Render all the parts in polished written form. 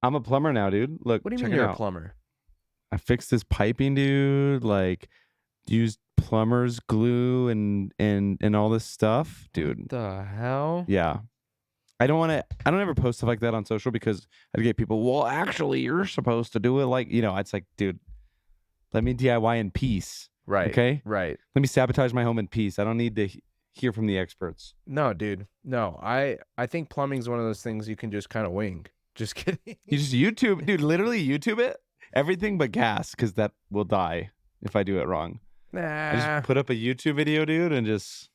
I'm a plumber now, dude. Look, What do you check mean it you're a out. plumber? I fixed this piping, dude. Like, used plumber's glue and all this stuff, What dude. the hell? Yeah. I don't ever post stuff like that on social because I'd get people, well, actually, you're supposed to do it like, it's like, dude, let me DIY in peace. Right, Okay? right. Let me sabotage my home in peace. I don't need to hear from the experts. No, dude. No, I think plumbing's one of those things you can just kind of wing. Just kidding. You just YouTube, dude, literally YouTube it. Everything but gas, because that will die if I do it wrong. I just Nah. put up a YouTube video, dude, and just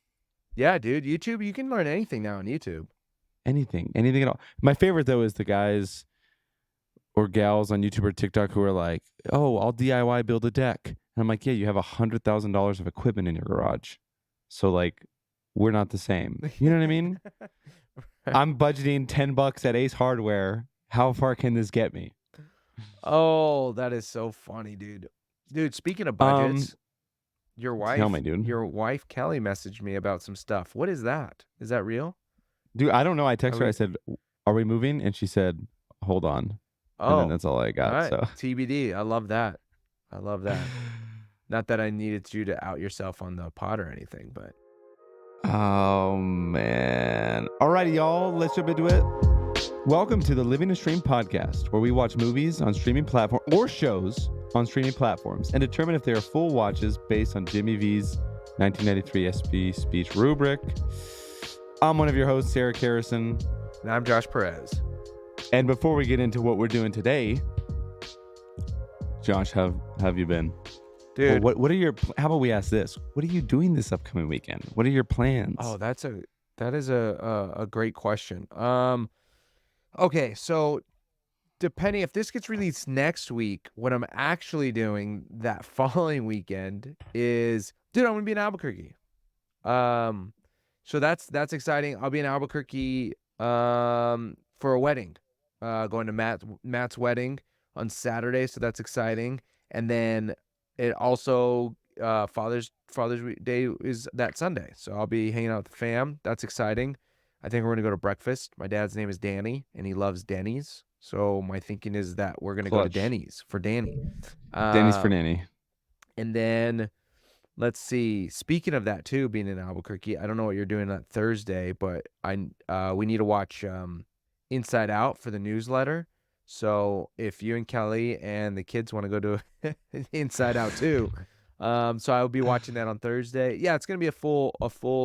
Yeah, dude. YouTube, you can learn anything now on YouTube. anything at all. My favorite, though, is the guys or gals on YouTube or TikTok who are like, oh, I'll DIY build a deck. And I'm like, yeah, you have $100,000 of equipment in your garage. So, like, we're not the same. You know what I mean? I'm budgeting $10 at Ace Hardware. How far can this get me? Oh, that is so funny, dude. Dude, speaking of budgets, your Tell wife, me, dude. your wife Kelly messaged me about some stuff. What is that? Is that real? Dude, I don't know. I Are texted her. we? I said, are we moving? And she said, hold on. And then Oh, that's all I all got. right. So, TBD. I love that. I love that. Not that I needed you to out yourself on the pod or anything, but oh, man. Alrighty, y'all. Let's jump into it. Welcome to the Living and Stream podcast, where we watch movies on streaming platform or shows on streaming platforms and determine if they are full watches based on Jimmy V's 1993 ESPY Speech rubric. I'm one of your hosts, Eric Harrison. and I'm Josh Perez. And before we get into what we're doing today, Josh, how have you been? Dude. Well, what are your? How about we ask this? What are you doing this upcoming weekend? What are your plans? Oh, that is a great question. Okay, so depending if this gets released next week, what I'm actually doing that following weekend is, dude, I'm gonna be in Albuquerque. So that's exciting. I'll be in Albuquerque for a wedding. Going to Matt's wedding on Saturday, so that's exciting. And then it also Father's Day is that Sunday, so I'll be hanging out with the fam. That's exciting. I think we're gonna go to breakfast. My dad's name is Danny, and he loves Denny's. So my thinking is that we're gonna go to Clutch. Denny's for Danny. Denny's for Nanny. And then let's see. Speaking of that too, being in Albuquerque, I don't know what you're doing on Thursday, but we need to watch Inside Out for the newsletter. So if you and Kelly and the kids want to go to Inside Out too, so I'll be watching that on Thursday. Yeah, it's gonna be a full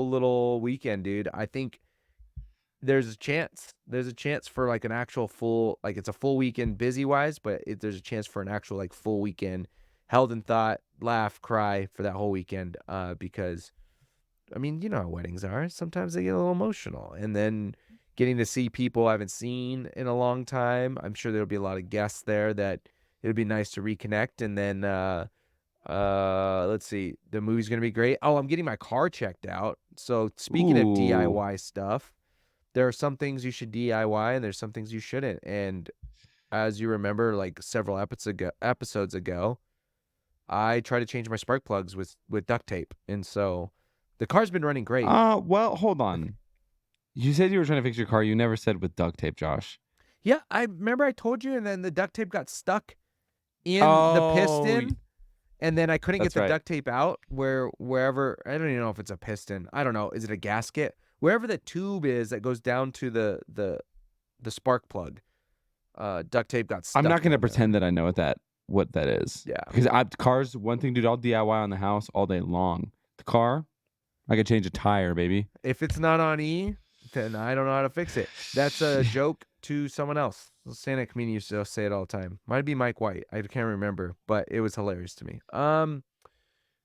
little weekend, dude. I think there's a chance for like an actual full, like it's a full weekend busy wise, but there's a chance for an actual like full weekend held in thought, laugh, cry for that whole weekend. Because I mean, you know how weddings are. Sometimes they get a little emotional, and then getting to see people I haven't seen in a long time. I'm sure there'll be a lot of guests there that it'll be nice to reconnect. And then let's see, the movie's gonna be great. Oh, I'm getting my car checked out. So speaking of DIY stuff, there are some things you should DIY and there's some things you shouldn't. And as you remember, like several episodes ago, I tried to change my spark plugs with duct tape, and so the car's been running great. Well, hold on. You said you were trying to fix your car. You never said with duct tape, Josh. Yeah, I remember I told you, and then the duct tape got stuck in the piston, and then I couldn't get the duct tape out wherever. I don't even know if it's a piston. I don't know. Is it a gasket? Wherever the tube is that goes down to the spark plug, duct tape got stuck. I'm not going to pretend that I know what that is. Yeah. Because cars, one thing, dude, I'll DIY on the house all day long. The car, I could change a tire, baby. If it's not on E, then I don't know how to fix it. That's a joke to someone else. The stand-up comedian used to say it all the time. Might be Mike White. I can't remember, but it was hilarious to me.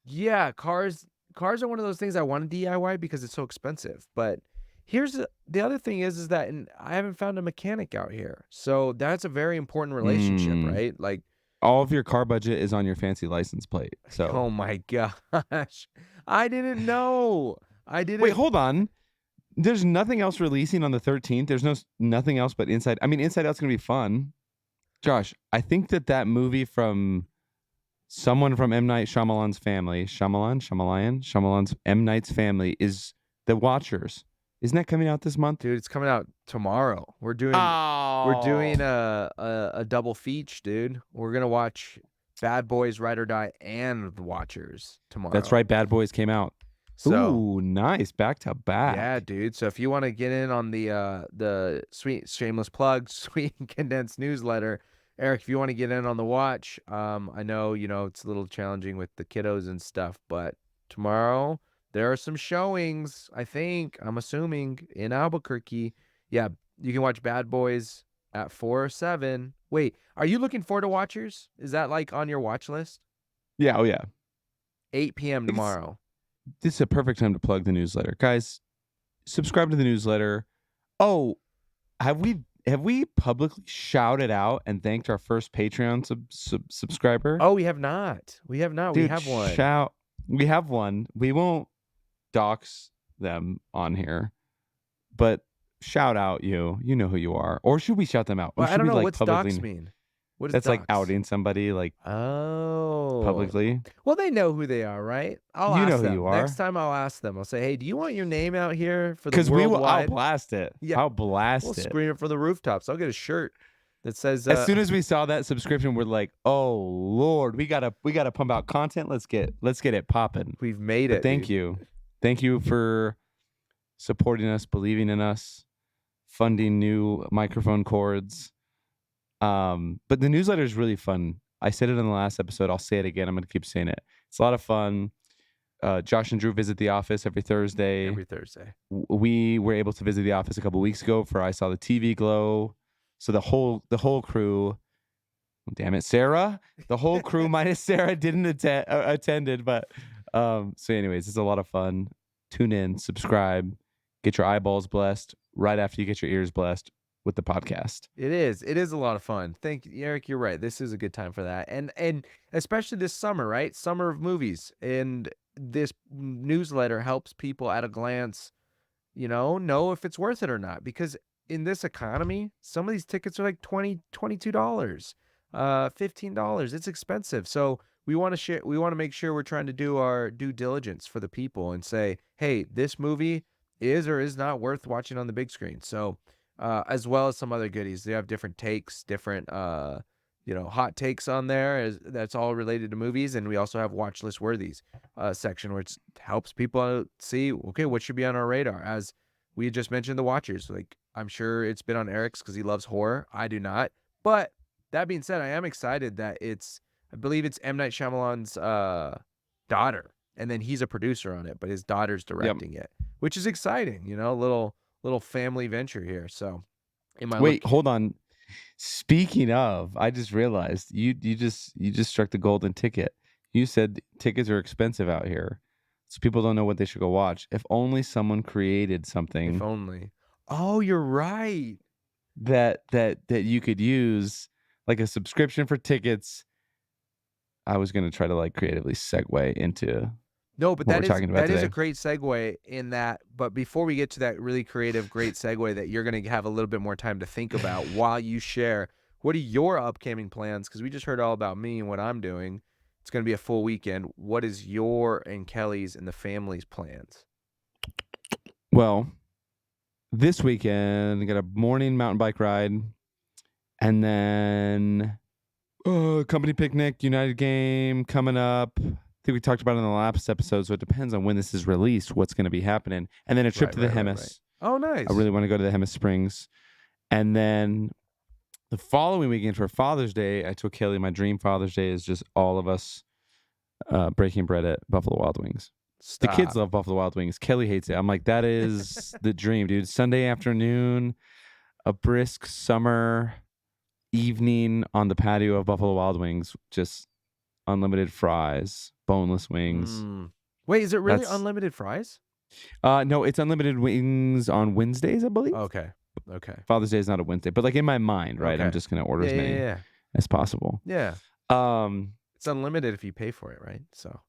Yeah, cars are one of those things I want to DIY because it's so expensive. But here's the other thing is that I haven't found a mechanic out here. So that's a very important relationship, right? Like, all of your car budget is on your fancy license plate. So, oh my gosh, I didn't know. Wait, hold on. There's nothing else releasing on the 13th. There's nothing else but Inside. I mean, Inside Out's gonna be fun. Josh, I think that movie from someone from M. Night Shyamalan's family, Shyamalan's M. Night's family is The Watchers. Isn't that coming out this month? Dude, it's coming out tomorrow. We're doing Oh, a double feature, dude. We're gonna watch Bad Boys, Ride or Die, and The Watchers tomorrow. that's right. Bad Boys came out. So Ooh, nice. Back to back. yeah, dude. So if you want to get in on the sweet shameless plug, sweet and condensed newsletter, Eric, if you want to get in on the watch, I know it's a little challenging with the kiddos and stuff, but tomorrow there are some showings. I'm assuming in Albuquerque. Yeah, you can watch Bad Boys at 4 or 7. Wait, are you looking forward to Watchers? Is that like on your watch list? Yeah. Oh, yeah. 8 p.m. tomorrow. This is a perfect time to plug the newsletter. Guys, subscribe to the newsletter. Oh, have we publicly shouted out and thanked our first Patreon subscriber? Oh, we have not. We have not. Dude, We have one. We have one. We won't dox them on here, but shout out you. You know who you are. Or should we shout them out? Well, Or I should don't we know. like What's publicly? dox mean? What is That's like dox? outing somebody like Oh. publicly. Well, they know who they are, right? I'll You ask know who them. you are. Next time I'll ask them. I'll say, hey, do you want your name out here for the Because I'll worldwide? blast it. Yeah. I'll blast We'll it. scream it from the rooftops. I'll get a shirt that says As soon as we saw that subscription, we're like, "Oh Lord, we gotta pump out content. Let's get it popping." we've made But it. thank dude. you for supporting us, believing in us, funding new microphone cords. But the newsletter is really fun. I said it in the last episode. I'll say it again. I'm gonna keep saying it. It's a lot of fun. Josh and Drew visit the office every Thursday. Every Thursday. We were able to visit the office a couple weeks ago for I Saw the TV Glow. So the whole crew, damn it, Sarah, the whole crew minus Sarah didn't attended, but so anyways, it's a lot of fun. Tune in, subscribe, get your eyeballs blessed right after you get your ears blessed with the podcast. It is. It is a lot of fun. Thank you, Eric. You're right. This is a good time for that, and especially this summer, right? Summer of movies, and this newsletter helps people at a glance, know if it's worth it or not. Because in this economy, some of these tickets are like $20, $22, $15. It's expensive. So we want to share. We want to make sure we're trying to do our due diligence for the people and say, hey, this movie is or is not worth watching on the big screen. So. As well as some other goodies. They have different takes, different hot takes on there. That's all related to movies, and we also have watch list worthies section where it helps people see, okay, what should be on our radar. As we just mentioned, The Watchers. Like, I'm sure it's been on Eric's because he loves horror. I do not. But that being said, I am excited that I believe it's M. Night Shyamalan's daughter, and then he's a producer on it, but his daughter's directing it, which is exciting. A little family venture here. So, Hold on. Speaking of, I just realized you just struck the golden ticket. You said tickets are expensive out here, so people don't know what they should go watch. If only someone created something. If only. Oh, you're right. That you could use, like a subscription for tickets. I was gonna try to like creatively segue into. No, but that is a great segue in that. But before we get to that really creative, great segue that you're going to have a little bit more time to think about while you share, what are your upcoming plans? Because we just heard all about me and what I'm doing. It's going to be a full weekend. What is your and Kelly's and the family's plans? Well, this weekend, I got a morning mountain bike ride, and then company picnic, United game coming up. I think we talked about it in the last episode, so it depends on when this is released, what's going to be happening. And then a trip to the Hemis. Right. Oh, nice. I really want to go to the Hemis Springs. And then the following weekend for Father's Day, I told Kelly my dream Father's Day is just all of us breaking bread at Buffalo Wild Wings. Stop. The kids love Buffalo Wild Wings. Kelly hates it. I'm like, that is the dream, dude. Sunday afternoon, a brisk summer evening on the patio of Buffalo Wild Wings, just unlimited fries, boneless wings. Wait, is it really unlimited fries? No, it's unlimited wings on Wednesdays, I believe. Okay. Father's Day is not a Wednesday, but like in my mind, right? Okay. I'm just gonna order as many as possible. Yeah. It's unlimited if you pay for it, right? So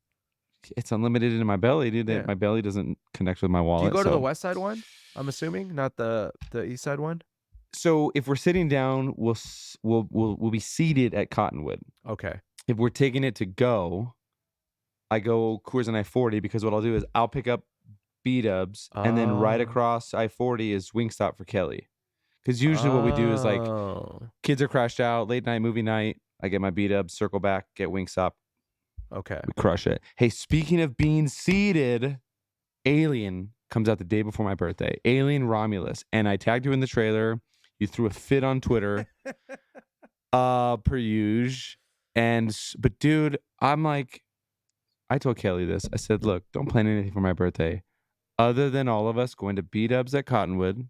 it's unlimited in my belly, dude. Yeah. My belly doesn't connect with my wallet. Do you go to the west side one? I'm assuming, not the east side one. So if we're sitting down, we'll be seated at Cottonwood. Okay. If we're taking it to go, I go Coors and I-40 because what I'll do is I'll pick up B-dubs, and then right Oh. across I-40 is Wingstop for Kelly. Because usually what we do is like Oh. kids are crashed out, late night movie night. I get my B-dubs, circle back, get Wingstop, Okay. we crush it. Hey, speaking of being seated, Alien comes out the day before my birthday. Alien Romulus, and I tagged you in the trailer. You threw a fit on Twitter, per usual. But dude, I'm like, I told Kelly this. I said, look, don't plan anything for my birthday other than all of us going to B-dubs at Cottonwood.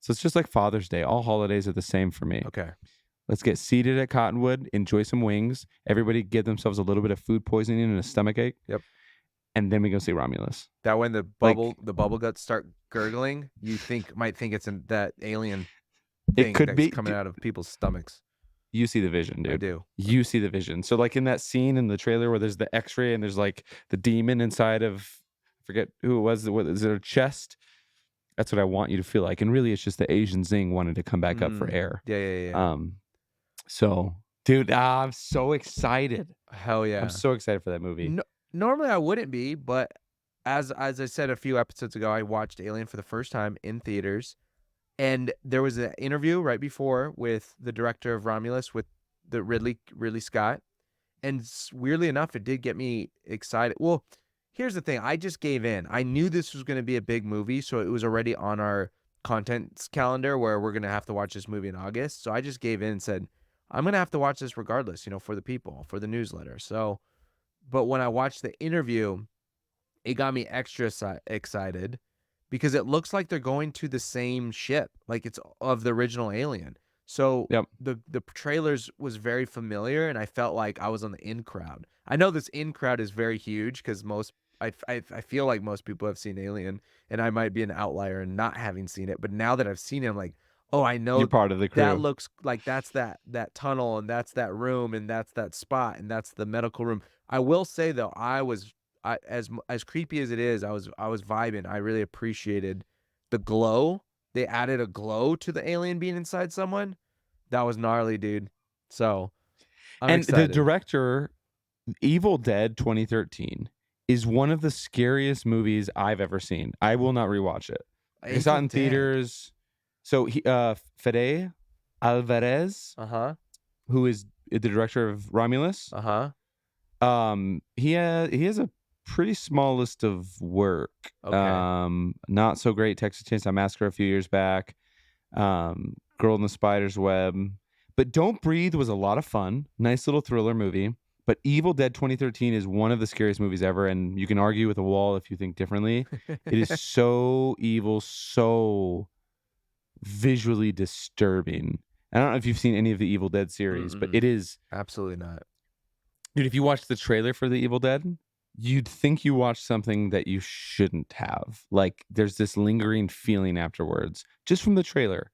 So it's just like Father's Day. All holidays are the same for me. Okay. Let's get seated at Cottonwood, enjoy some wings. Everybody give themselves a little bit of food poisoning and a stomach ache. Yep. And then we go see Romulus. That when the Like- bubble guts start gurgling, you might think it's that alien It thing could that's be coming out of people's stomachs. You see the vision, dude. I do. You see the vision. So like in that scene in the trailer where there's the X-ray and there's like the demon inside of, I forget who it was. What is it? A chest? That's what I want you to feel like. And really, it's just the Asian Zing wanted to come back up for air. Yeah. So, dude, I'm so excited. Hell yeah. I'm so excited for that movie. No, normally I wouldn't be, but as I said a few episodes ago, I watched Alien for the first time in theaters, and there was an interview right before with the director of Romulus, with the Ridley Scott, and weirdly enough, it did get me excited. Well, here's the thing: I just gave in. I knew this was going to be a big movie, so it was already on our contents calendar where we're going to have to watch this movie in August. So I just gave in and said, I'm going to have to watch this regardless, for the people, for the newsletter. So, but when I watched the interview, it got me extra excited because it looks like they're going to the same ship, like it's of the original Alien. So Yep. the trailers was very familiar, and I felt like I was on the in crowd. I know this in crowd is very huge because I feel like most people have seen Alien, and I might be an outlier in not having seen it. But now that I've seen it, I'm like, oh, I know You're part of the crew. that looks like that's that tunnel, and that's that room, and that's that spot, and that's the medical room. I will say though, as creepy as it is, I was vibing. I really appreciated the glow. They added a glow to the alien being inside someone. That was gnarly, dude. So I'm excited. The director, Evil Dead 2013, is one of the scariest movies I've ever seen. I will not rewatch it. I saw it in theaters. So he, Fede Alvarez, who is the director of Romulus, he has a pretty small list of work. Okay. Not so great Texas Chainsaw Massacre a few years back. Girl in the Spider's Web. But Don't Breathe was a lot of fun. Nice little thriller movie. But Evil Dead 2013 is one of the scariest movies ever, and you can argue with a wall if you think differently. It is so evil, so visually disturbing. I don't know if you've seen any of the Evil Dead series, but it is absolutely not. Dude, if you watch the trailer for the Evil Dead, you'd think you watched something that you shouldn't have. Like there's this lingering feeling afterwards just from the trailer.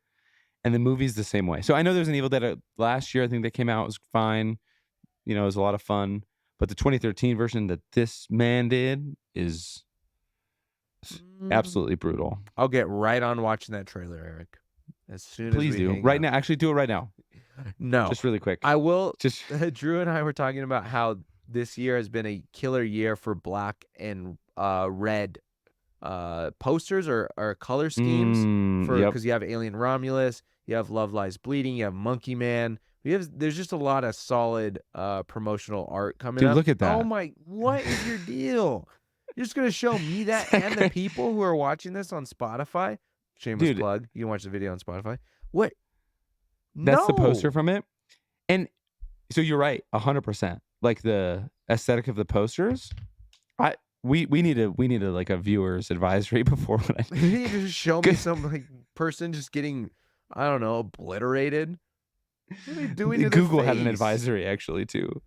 And the movie's the same way. So I know there's an Evil Dead last year. I think that came out. It was fine. It was a lot of fun. But the 2013 version that this man did is absolutely brutal. I'll get right on watching that trailer, Eric. As soon as Please we do. hang Right up. now. Actually, do it right now. No. Just really quick. I will. Just Drew and I were talking about how this year has been a killer year for black and red posters or color schemes because you have Alien Romulus, you have Love Lies Bleeding, you have Monkey Man. There's just a lot of solid promotional art coming up. Dude, look at that. Oh my, what is your deal? You're just gonna show me that and the people who are watching this on Spotify? Shameless plug. You can watch the video on Spotify. What? That's the poster from it. And so you're right, 100%. Like the aesthetic of the posters. We need a like a viewer's advisory before when You need to just show me some person just getting, I don't know, obliterated. What are they doing to Google their had an face? advisory actually too.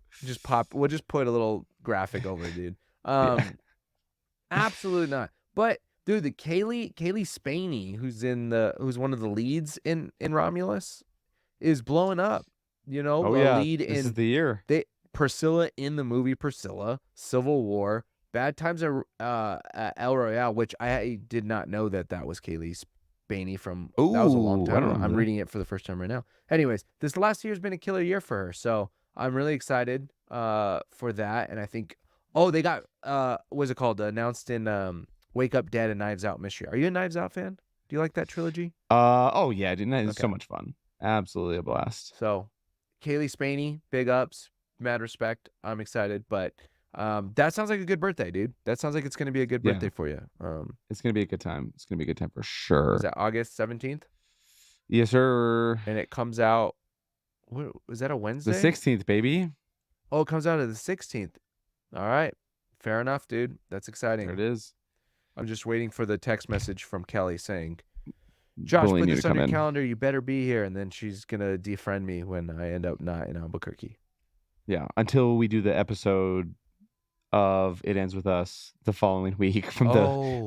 We'll just put a little graphic over it, dude. Absolutely not. But dude, the Kaylee Spaney, who's one of the leads in Romulus, is blowing up. Lead this is the year. Priscilla in the movie Priscilla, Civil War, Bad Times at El Royale, which I did not know that was Kaylee Spaney from. That was a long time ago. I'm reading it for the first time right now. Anyways, this last year has been a killer year for her, so I'm really excited for that. And I think, they got what's it called? Announced in Wake Up Dead, and Knives Out Mystery. Are you a Knives Out fan? Do you like that trilogy? Oh yeah, dude, it's Okay. so much fun. Absolutely a blast. So, Kaylee Spaney, big ups, mad respect. I'm excited, but that sounds like a good birthday, dude. That sounds like it's gonna be a good Yeah, birthday for you. it's gonna be a good time. It's gonna be a good time for Was sure. that August 17th? Yes, sir. And it comes out. Was that a The Wednesday? 16th, baby. Oh, it comes out on the 16th. All right, fair enough, dude. That's There exciting. it is. I'm just waiting for the text message from Kelly saying, "Josh, Bullying put you this to on come your in. calendar. You better be here." And then she's gonna defriend me when I end up not in Albuquerque. Yeah, until we do the episode of It Ends With Us the following week from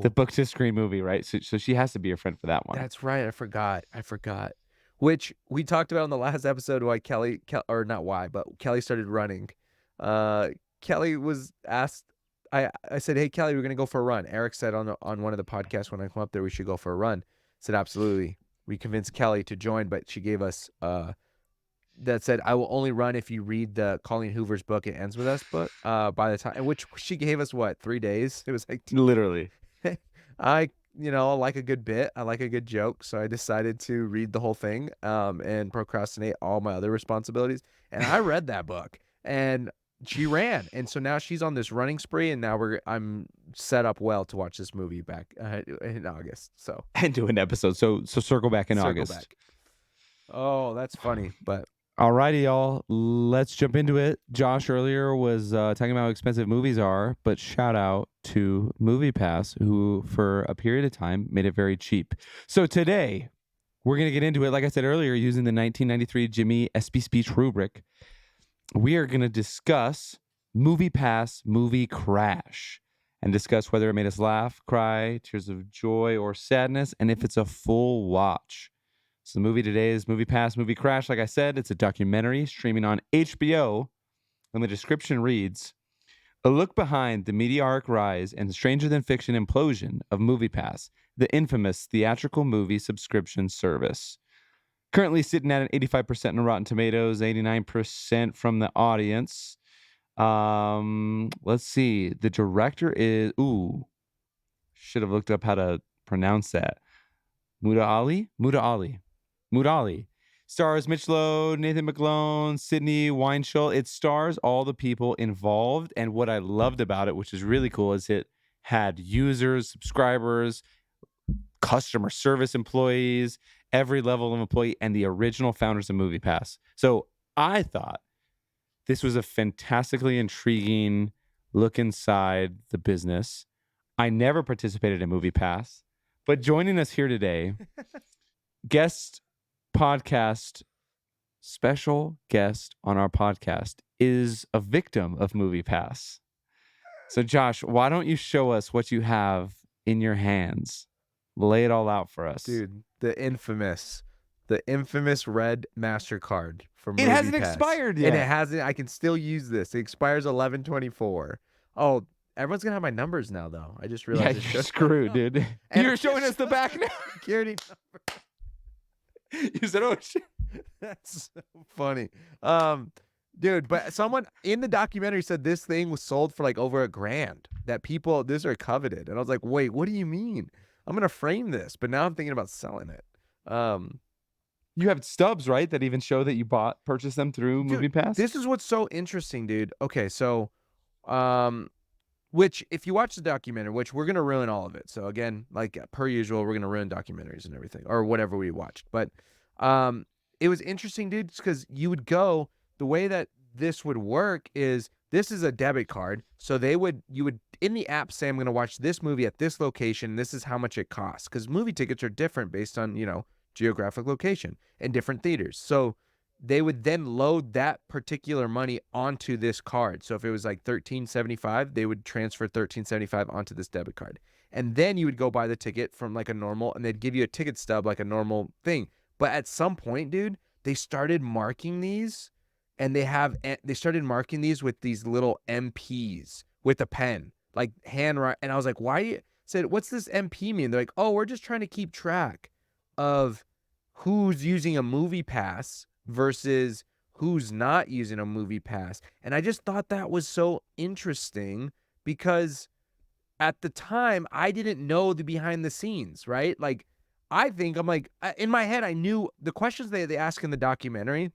the book to screen movie, right? So she has to be your friend for that one. That's right. I forgot. Which we talked about in the last episode why Kelly or not why, but Kelly started running. Kelly was asked. I said, "Hey Kelly, we're gonna go for a run." Eric said on one of the podcasts when I come up there, we should go for a run. I said absolutely. We convinced Kelly to join, but she gave us that said, "I will only run if you read the Colleen Hoover's book. It Ends With Us book." By the time, which she gave us, what, 3 days? It was like Literally. I like a good bit. I like a good joke, so I decided to read the whole thing and procrastinate all my other responsibilities. And I read that book, and she ran, and so now she's on this running spree, and now I'm set up well to watch this movie back in August. So And do an episode. So circle back in circle August. back. Oh, that's funny, but Alrighty, y'all. Let's jump into it. Josh earlier was talking about how expensive movies are, but shout out to MoviePass, who for a period of time made it very cheap. So today, we're going to get into it. Like I said earlier, using the 1993 Jimmy ESPY Speech rubric, we are going to discuss MoviePass MovieCrash and discuss whether it made us laugh, cry, tears of joy, or sadness, and if it's a full watch. So the movie today is MoviePass MovieCrash. Like I said, it's a documentary streaming on HBO, and the description reads, "A look behind the meteoric rise and stranger-than-fiction implosion of MoviePass, the infamous theatrical movie subscription service." Currently sitting at an 85% on Rotten Tomatoes, 89% from the audience. Let's see. The director is, should have looked up how to pronounce that. Mudali. Stars Mitch Lowe, Nathan McClone, Sydney Weinschul. It stars all the people involved. And what I loved about it, which is really cool, is it had users, subscribers, customer service employees, every level of employee, and the original founders of MoviePass. So I thought this was a fantastically intriguing look inside the business. I never participated in MoviePass, but joining us here today, special guest on our podcast is a victim of MoviePass. So Josh, why don't you show us what you have in your hands? Lay it all out for us. dude, the infamous red MasterCard for MoviePass. It hasn't expired yet. And it hasn't. I can still use this. It expires 11/24. Oh, everyone's gonna have my numbers now, though. I just realized. Yeah, you're screwed, dude. And You're showing us the back now. Security number. You said, "Oh shit." That's so funny. Dude, but someone in the documentary said this thing was sold for like over $1,000. That these are coveted. And I was like, wait, what do you mean? I'm gonna frame this, but now I'm thinking about selling it. You have stubs, right? That even show that you purchased them through MoviePass. This is what's so interesting, dude. Okay, so, which if you watch the documentary, which we're gonna ruin all of it. So again, like per usual, we're gonna ruin documentaries and everything, or whatever we watched. But, it was interesting, dude, because you would go. The way that this would work is this is a debit card. So you would in the app say, I'm going to watch this movie at this location. This is how much it costs. Because movie tickets are different based on, geographic location and different theaters. So they would then load that particular money onto this card. So if it was like $13.75, they would transfer $13.75 onto this debit card. And then you would go buy the ticket from like a normal, and they'd give you a ticket stub like a normal thing. But at some point, dude, they started marking these. And they started marking these with these little MPs with a pen, like handwrite. And I was like, why? Said, what's this MP mean? They're like, oh, we're just trying to keep track of who's using a MoviePass versus who's not using a MoviePass. And I just thought that was so interesting because at the time, I didn't know the behind the scenes, right? Like, I'm like, in my head, I knew the questions they ask in the documentary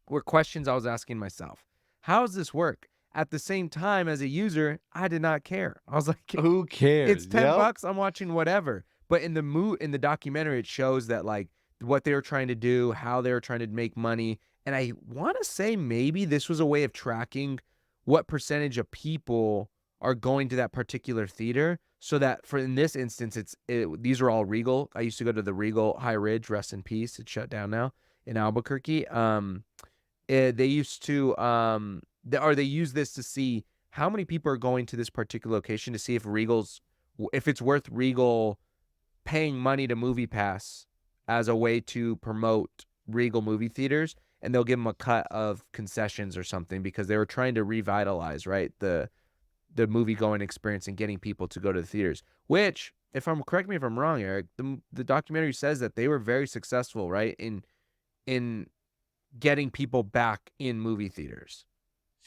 were questions I was asking myself. How does this work? At the same time, as a user, I did not care. I was like, Who it's cares? Yep. 10 bucks, I'm watching whatever. But in the documentary, it shows that like what they were trying to do, how they were trying to make money. And I want to say maybe this was a way of tracking what percentage of people are going to that particular theater. So that for in this instance, these are all Regal. I used to go to the Regal High Ridge, rest in peace. It's shut down now in Albuquerque. They used to they use this to see how many people are going to this particular location to see if it's worth Regal paying money to MoviePass as a way to promote Regal movie theaters, and they'll give them a cut of concessions or something because they were trying to revitalize, right, the movie going experience and getting people to go to the theaters. Which, correct me if I'm wrong, Eric, the documentary says that they were very successful, right, in getting people back in movie theaters.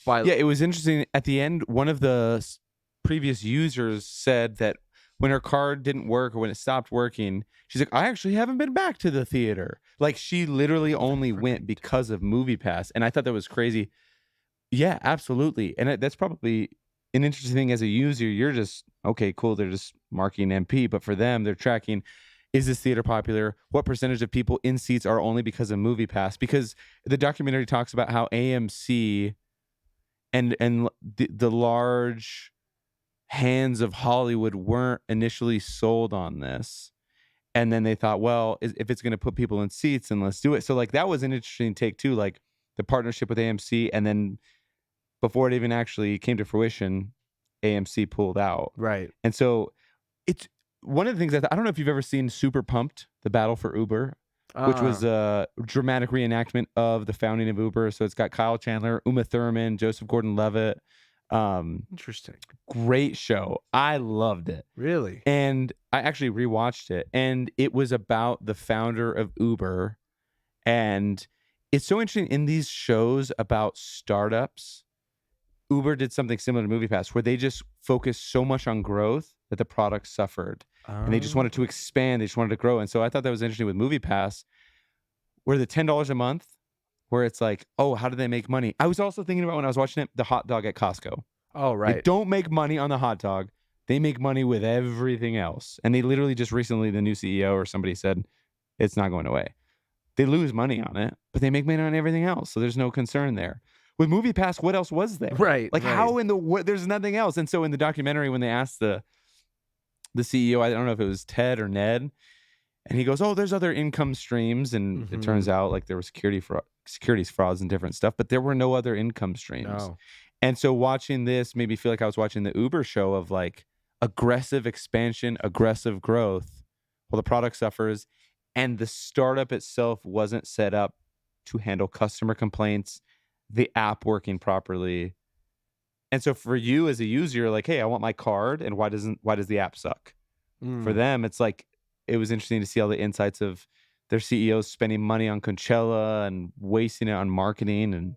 Yeah, it was interesting. At the end, one of the previous users said that when her card didn't work or when it stopped working, she's like, I actually haven't been back to the theater. Like, she literally only went because of MoviePass. And I thought that was crazy. Yeah, absolutely. And that's probably an interesting thing as a user. You're just, okay, cool. They're just marking MP. But for them, they're tracking, is this theater popular? What percentage of people in seats are only because of MoviePass? Because the documentary talks about how AMC and the large hands of Hollywood weren't initially sold on this. And then they thought, well, if it's going to put people in seats, then let's do it. So like that was an interesting take too, like the partnership with AMC. And then before it even actually came to fruition, AMC pulled out. Right. And so it's one of the things I don't know if you've ever seen Super Pumped, The Battle for Uber, which was a dramatic reenactment of the founding of Uber. So it's got Kyle Chandler, Uma Thurman, Joseph Gordon-Levitt. Interesting. Great show. I loved it. Really? And I actually rewatched it. And it was about the founder of Uber. And it's so interesting in these shows about startups. Uber did something similar to MoviePass where they just focused so much on growth that the product suffered. And they just wanted to expand. They just wanted to grow. And so I thought that was interesting with MoviePass, where the $10 a month, where it's like, oh, how do they make money? I was also thinking about when I was watching it, the hot dog at Costco. Oh, right. They don't make money on the hot dog. They make money with everything else. And they literally just recently, the new CEO or somebody said, it's not going away. They lose money on it, but they make money on everything else. So there's no concern there. With MoviePass, what else was there? Right. Like right. how in the what? There's nothing else. And so in the documentary, when they asked the CEO, I don't know if it was Ted or Ned, and he goes, "Oh, there's other income streams," and it turns out like there was securities frauds and different stuff, but there were no other income streams. No. And so watching this made me feel like I was watching the Uber show of like aggressive expansion, aggressive growth, while the product suffers, and the startup itself wasn't set up to handle customer complaints, the app working properly. And so for you as a user, you're like, hey, I want my card, and why does the app suck? For them, it's like it was interesting to see all the insights of their CEOs spending money on Coachella and wasting it on marketing. And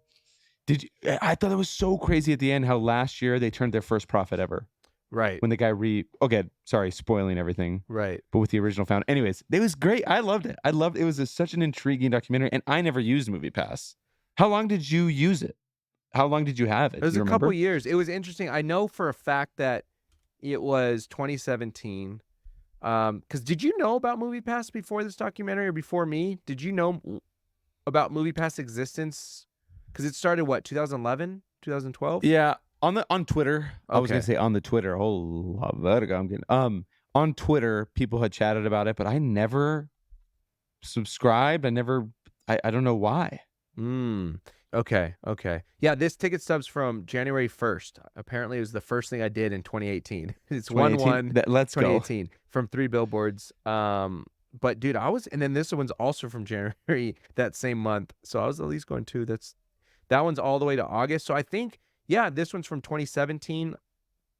I thought it was so crazy at the end how last year they turned their first profit ever. Right. When the guy sorry, spoiling everything. Right. But with the original founder. Anyways, it was great. I loved it. It was such an intriguing documentary, and I never used MoviePass. How long did you use it? How long did you have it? It was a couple years. It was interesting. I know for a fact that it was 2017. Because did you know about MoviePass before this documentary or before me? Did you know about MoviePass existence? Because it started, what, 2011, 2012? Yeah, on Twitter. Okay. I was gonna say on the Twitter. Oh, vertigo, I'm getting on Twitter, people had chatted about it, but I never subscribed. I don't know why. Okay. Yeah, this ticket stubs from January 1st. Apparently, it was the first thing I did in 2018. It's 1/1. Let's 2018 go. From 3 billboards. But dude, and then this one's also from January that same month. So I was at least going to. That one's all the way to August. So I think, yeah, this one's from 2017,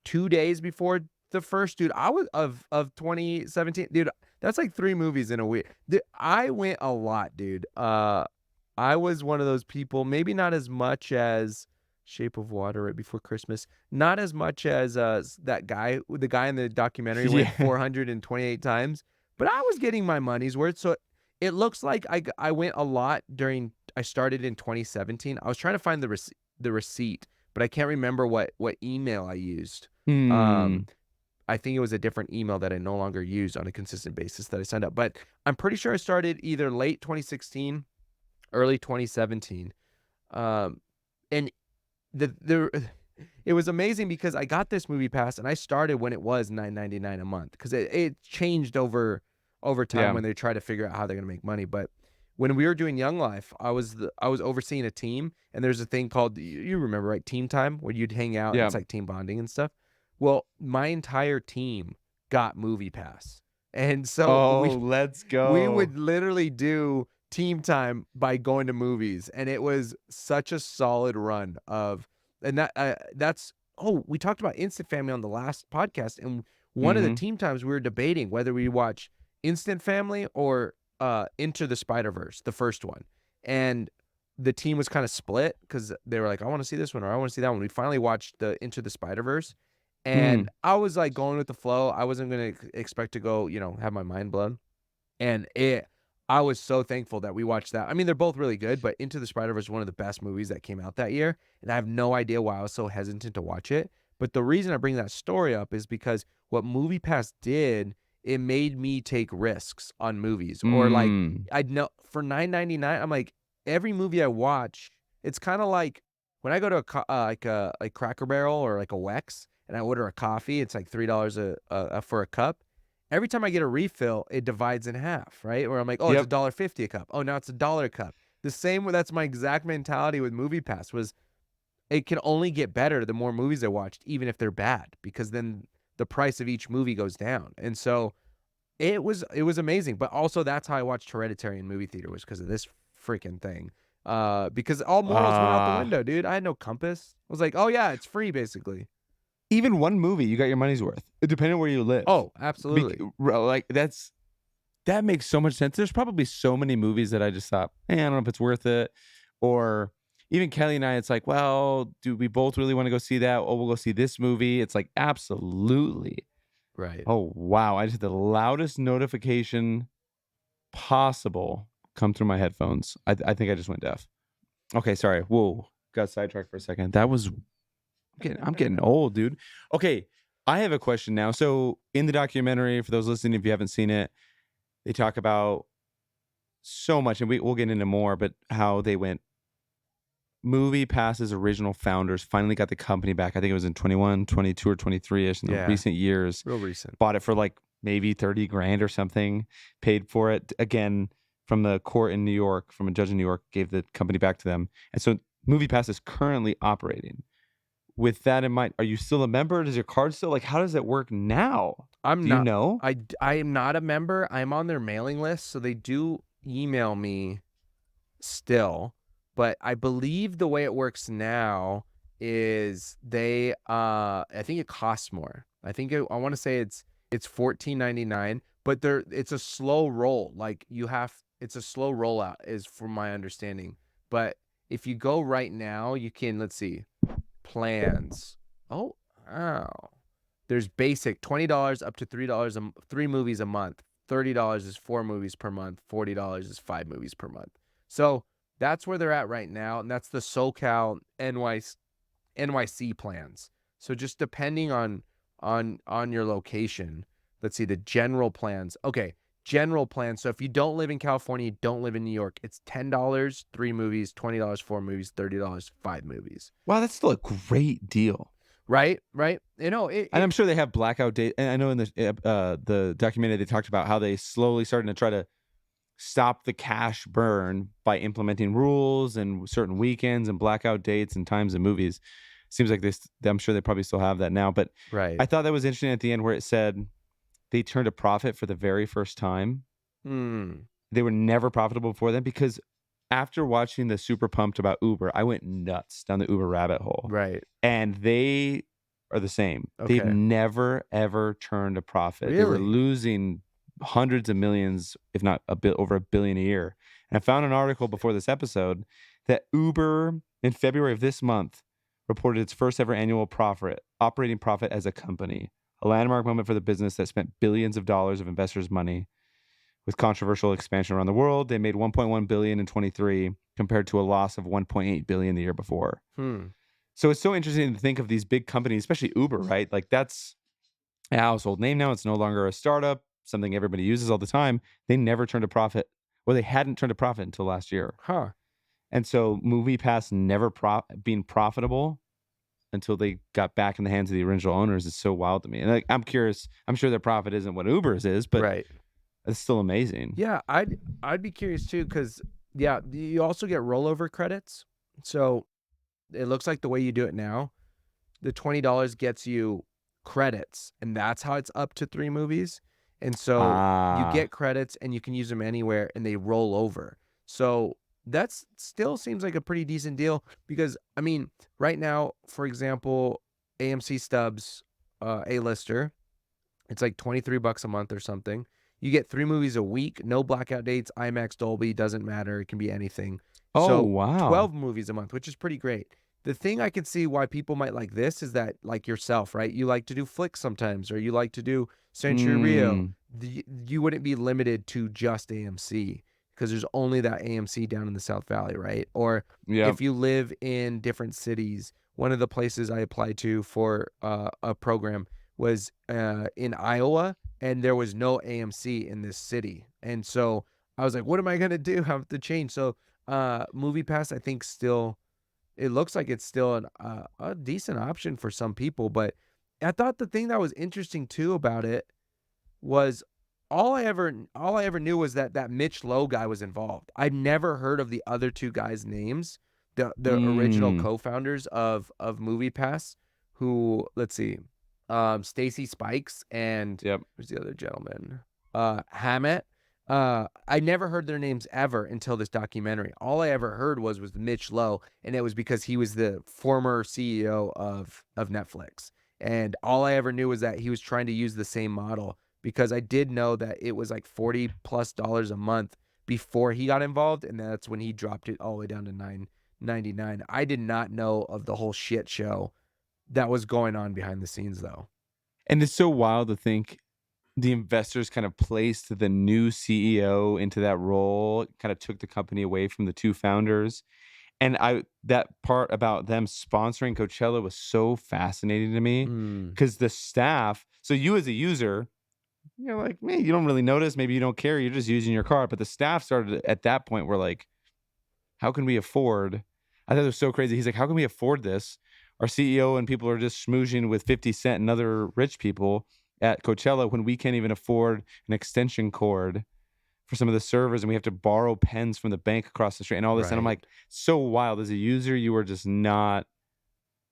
2 days before the first. Dude, I was of 2017. Dude, that's like 3 movies in a week. Dude, I went a lot, dude. I was one of those people, maybe not as much as Shape of Water right before Christmas. Not as much as the guy in the documentary went Yeah. 428 times, but I was getting my money's worth. So it looks like I went a lot during. I started in 2017. I was trying to find the receipt, but I can't remember what email I used. Hmm. I think it was a different email that I no longer use on a consistent basis that I signed up. But I'm pretty sure I started either late 2016, early 2017. And it was amazing because I got this MoviePass and I started when it was $9.99 a month because it changed over time Yeah. when they tried to figure out how they're gonna make money. But when we were doing Young Life, I was overseeing a team, and there's a thing called, you remember, right? Team time, where you'd hang out and Yeah. it's like team bonding and stuff. Well, my entire team got MoviePass, and so Oh, let's we go. would literally do team time by going to movies, and it was such a solid run of, and that's, oh, we talked about Instant Family on the last podcast, and one of the Mm-hmm. team times we were debating whether we watch Instant Family or Into the Spider-Verse, the first one, and the team was kind of split because they were like, I want to see this one or I want to see that one. We finally watched the Into the Spider-Verse, and Mm. I was like going with the flow. I wasn't gonna expect to go, have my mind blown. And I was so thankful that we watched that. I mean, they're both really good, but Into the Spider-Verse is one of the best movies that came out that year, and I have no idea why I was so hesitant to watch it. But the reason I bring that story up is because what MoviePass did, it made me take risks on movies. Or like, Mm. I'd know for $9.99, I'm like, every movie I watch, it's kind of like when I go to like Cracker Barrel or like a Wex and I order a coffee, it's like $3 for a cup. Every time I get a refill, it divides in half, right? Where I'm like, oh, it's Yep. $1.50 a cup. Oh, now it's $1 a cup. The same, that's my exact mentality with MoviePass. Was it can only get better the more movies I watched, even if they're bad, because then the price of each movie goes down. And so it was amazing. But also that's how I watched Hereditary in movie theater, was because of this freaking thing. Because all morals went out the window, dude. I had no compass. I was like, oh yeah, it's free basically. Even one movie, you got your money's worth, depending on where you live. Oh, absolutely. Like that makes so much sense. There's probably so many movies that I just thought, I don't know if it's worth it. Or even Kelly and I, it's like, well, do we both really want to go see that? Oh, we'll go see this movie. It's like, absolutely. Right. Oh, wow. I just had the loudest notification possible come through my headphones. I think I just went deaf. Okay, sorry. Whoa. Got sidetracked for a second. I'm getting old, dude. Okay, I have a question now. So in the documentary, for those listening, if you haven't seen it, they talk about so much, and we'll get into more, but how they went. MoviePass's original founders finally got the company back. I think it was in 21, 22, or 23-ish in the Yeah. recent years. Real recent. Bought it for like maybe 30 grand or something. Paid for it again from the court in New York, from a judge in New York, gave the company back to them. And so MoviePass is currently operating. With that in mind, are you still a member? Does your card still, like, how does it work now? I'm Do you not. know? I am not a member. I'm on their mailing list, so they do email me still. But I believe the way it works now is I think it costs more. I think I want to say it's $14.99, but it's a slow roll. Like it's a slow rollout, is from my understanding. But if you go right now, you can, let's see, plans. Oh, wow. There's basic $20 up to $3 3 movies a month. $30 is 4 movies per month. $40 is 5 movies per month. So that's where they're at right now, and that's the SoCal NYC plans. So just depending on your location. Let's see the general plans. Okay, general plans. So if you don't live in California, you don't live in New York, it's $10 3 movies, $20 4 movies, $30 5 movies. Wow, that's still a great deal. Right. And I'm sure they have blackout date. And I know in the documentary they talked about how they slowly starting to try to stop the cash burn by implementing rules and certain weekends and blackout dates and times in movies. Seems like I'm sure they probably still have that now. But right. I thought that was interesting at the end where it said they turned a profit for the very first time. They were never profitable before then, because after watching the Super Pumped about Uber, I went nuts down the Uber rabbit hole. Right. And they are the same. Okay. They've never, ever turned a profit. Really? They were losing hundreds of millions, if not over $1 billion a year. And I found an article before this episode that Uber in February of this month reported its first ever annual operating profit as a company, a landmark moment for the business that spent billions of dollars of investors' money. With controversial expansion around the world, they made 1.1 billion in 23 compared to a loss of 1.8 billion the year before. So it's so interesting to think of these big companies, especially Uber, right? Like that's a household name now. It's no longer a startup, something everybody uses all the time. They never turned a profit, or they hadn't turned a profit until last year. Huh. And so MoviePass never being profitable until they got back in the hands of the original owners is so wild to me. And like, I'm curious, I'm sure their profit isn't what Uber's is, but Right. it's still amazing. Yeah, I'd be curious too, because yeah, you also get rollover credits. So it looks like the way you do it now, the $20 gets you credits, and that's how it's up to 3 movies. And so you Ah, get credits and you can use them anywhere and they roll over. So that's still seems like a pretty decent deal because I mean, right now, for example, AMC Stubs, A-lister, it's like $23 a month or something. You get 3 movies a week, no blackout dates, IMAX, Dolby, doesn't matter. It can be anything. oh So wow. 12 movies a month, which is pretty great. The thing I can see why people might like this is that, like yourself, right? You like to do flicks sometimes, or you like to do Century Rio. Mm, You wouldn't be limited to just AMC because there's only that AMC down in the South Valley, right? Or yep. if you live in different cities, one of the places I applied to for a program was in Iowa, and there was no AMC in this city. And so I was like, what am I going to do? I have to change. So MoviePass, I think still, it looks like it's still a decent option for some people. But I thought the thing that was interesting too about it was all I ever knew was that Mitch Lowe guy was involved. I'd never heard of the other 2 guys' names, the original Mm, co-founders of MoviePass, who, let's see, Stacy Spikes and yep. who's the other gentleman? Hammett. I never heard their names ever until this documentary. All I ever heard was Mitch Lowe, and it was because he was the former CEO of Netflix. And all I ever knew was that he was trying to use the same model because I did know that it was like $40+ a month before he got involved, and that's when he dropped it all the way down to $9.99. I did not know of the whole shit show that was going on behind the scenes, though. And it's so wild to think the investors kind of placed the new CEO into that role, kind of took the company away from the 2 founders. And that part about them sponsoring Coachella was so fascinating to me Mm, because the staff, so you as a user, you're like, man, you don't really notice, maybe you don't care, you're just using your car. But the staff started at that point were like, how can we afford? I thought it was so crazy. He's like, how can we afford this? Our CEO and people are just schmoozing with 50 Cent and other rich people at Coachella when we can't even afford an extension cord for some of the servers and we have to borrow pens from the bank across the street and all this. And I'm right. like, so wild. As a user, you are just not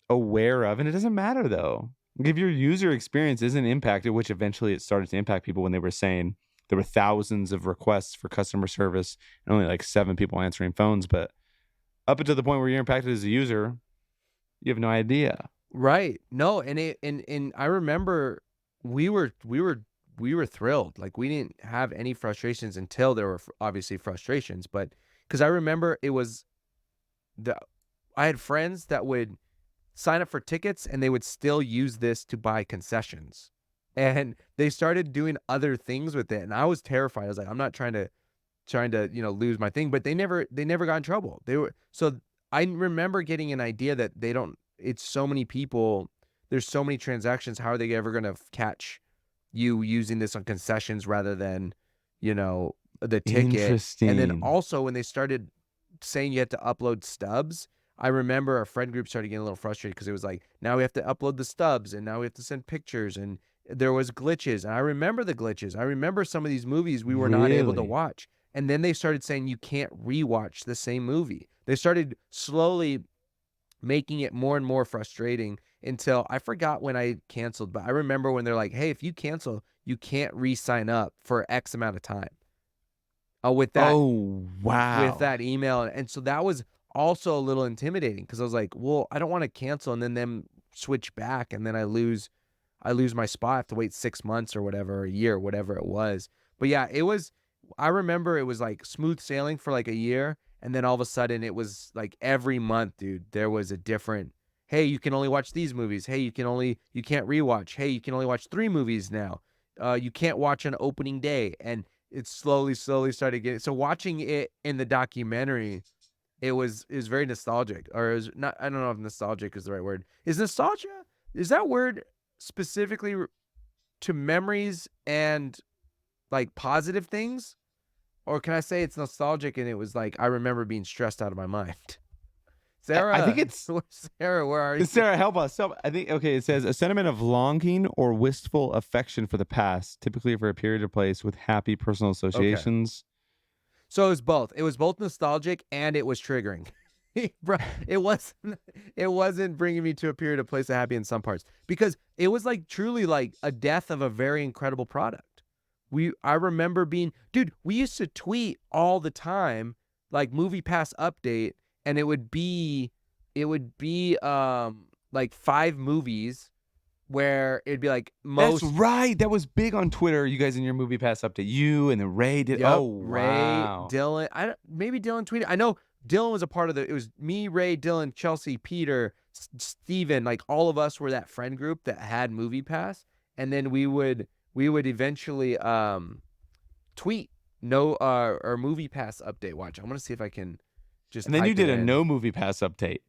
aware of. And it doesn't matter though. Like, if your user experience isn't impacted, which eventually it started to impact people when they were saying there were thousands of requests for customer service and only like 7 people answering phones. But up until the point where you're impacted as a user, you have no idea. Right. No, and I remember we were we were we were thrilled. Like we didn't have any frustrations until there were obviously frustrations, but because I remember it was the I had friends that would sign up for tickets and they would still use this to buy concessions. And they started doing other things with it and I was terrified. I was like, I'm not trying to, lose my thing, but they never got in trouble. They were so I remember getting an idea that they don't it's so many people, there's so many transactions, how are they ever gonna catch you using this on concessions rather than, the ticket? And then Interesting. also when they started saying you had to upload stubs, I remember our friend group started getting a little frustrated because it was like, now we have to upload the stubs and now we have to send pictures and there was glitches. And I remember the glitches. I remember some of these movies we were not able to Really? watch. And then they started saying you can't rewatch the same movie. They started slowly making it more and more frustrating until I forgot when I canceled, but I remember when they're like, "Hey, if you cancel, you can't re-sign up for X amount of time." With that Oh, with wow. that email, and so that was also a little intimidating because I was like, "Well, I don't want to cancel and then them switch back and then I lose my spot. I have to wait 6 months or whatever, or a year, whatever it was." But yeah, I remember it was like smooth sailing for like a year, and then all of a sudden it was like every month, dude, there was a different hey, you can only watch these movies. Hey, you can't rewatch. Hey, you can only watch 3 movies now. You can't watch on opening day. And it slowly started getting, so watching it in the documentary, it was very nostalgic, or it was not, I don't know if nostalgic is the right word. Is nostalgia, is that word specifically to memories and like positive things? Or can I say it's nostalgic and it was like, I remember being stressed out of my mind? I think it's Sarah, where are you? Sarah, help us. So I think it says a sentiment of longing or wistful affection for the past, typically for a period or place with happy personal associations. So it was both. It was both nostalgic and it was triggering. Bro, it wasn't bringing me to a period of place of happy in some parts, because it was like truly like a death of a very incredible product. I remember being, dude, we used to tweet all the time, like MoviePass update, and it would be like 5 movies where it'd be like most. That's right. That was big on Twitter. You guys in your MoviePass update. You and then Ray did. Yep, Oh, Ray, wow. Dylan. Maybe Dylan tweeted. I know Dylan was a part of it was me, Ray, Dylan, Chelsea, Peter, Steven, like all of us were that friend group that had MoviePass, and then we would eventually tweet or MoviePass update. Watch, I'm gonna see if I can just. And then you type it did a in. no MoviePass update.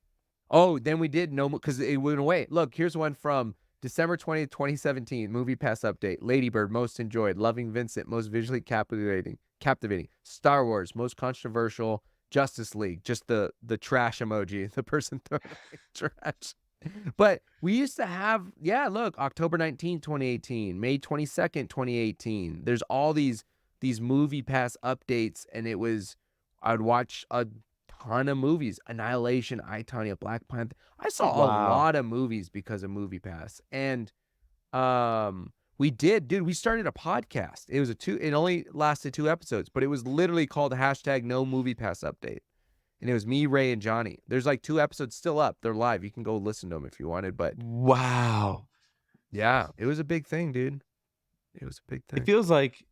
Oh, then we did no, because it went away. Look, here's one from December 20th, 2017. MoviePass update. Ladybird, most enjoyed. Loving Vincent, most visually captivating. Star Wars, most controversial. Justice League, just the trash emoji, the person throwing away trash. But we used to have, look, October 19th, 2018, May 22nd, 2018. There's all these MoviePass updates, and it was, I'd watch a ton of movies. Annihilation, I, Tonya, Black Panther. I saw a lot of movies because of MoviePass. And we started a podcast. It was it only lasted 2 episodes, but it was literally called hashtag no MoviePass update. And it was me, Ray, and Johnny. There's like 2 episodes still up. They're live. You can go listen to them if you wanted. But wow. Yeah, it was a big thing, dude. It was a big thing. It feels like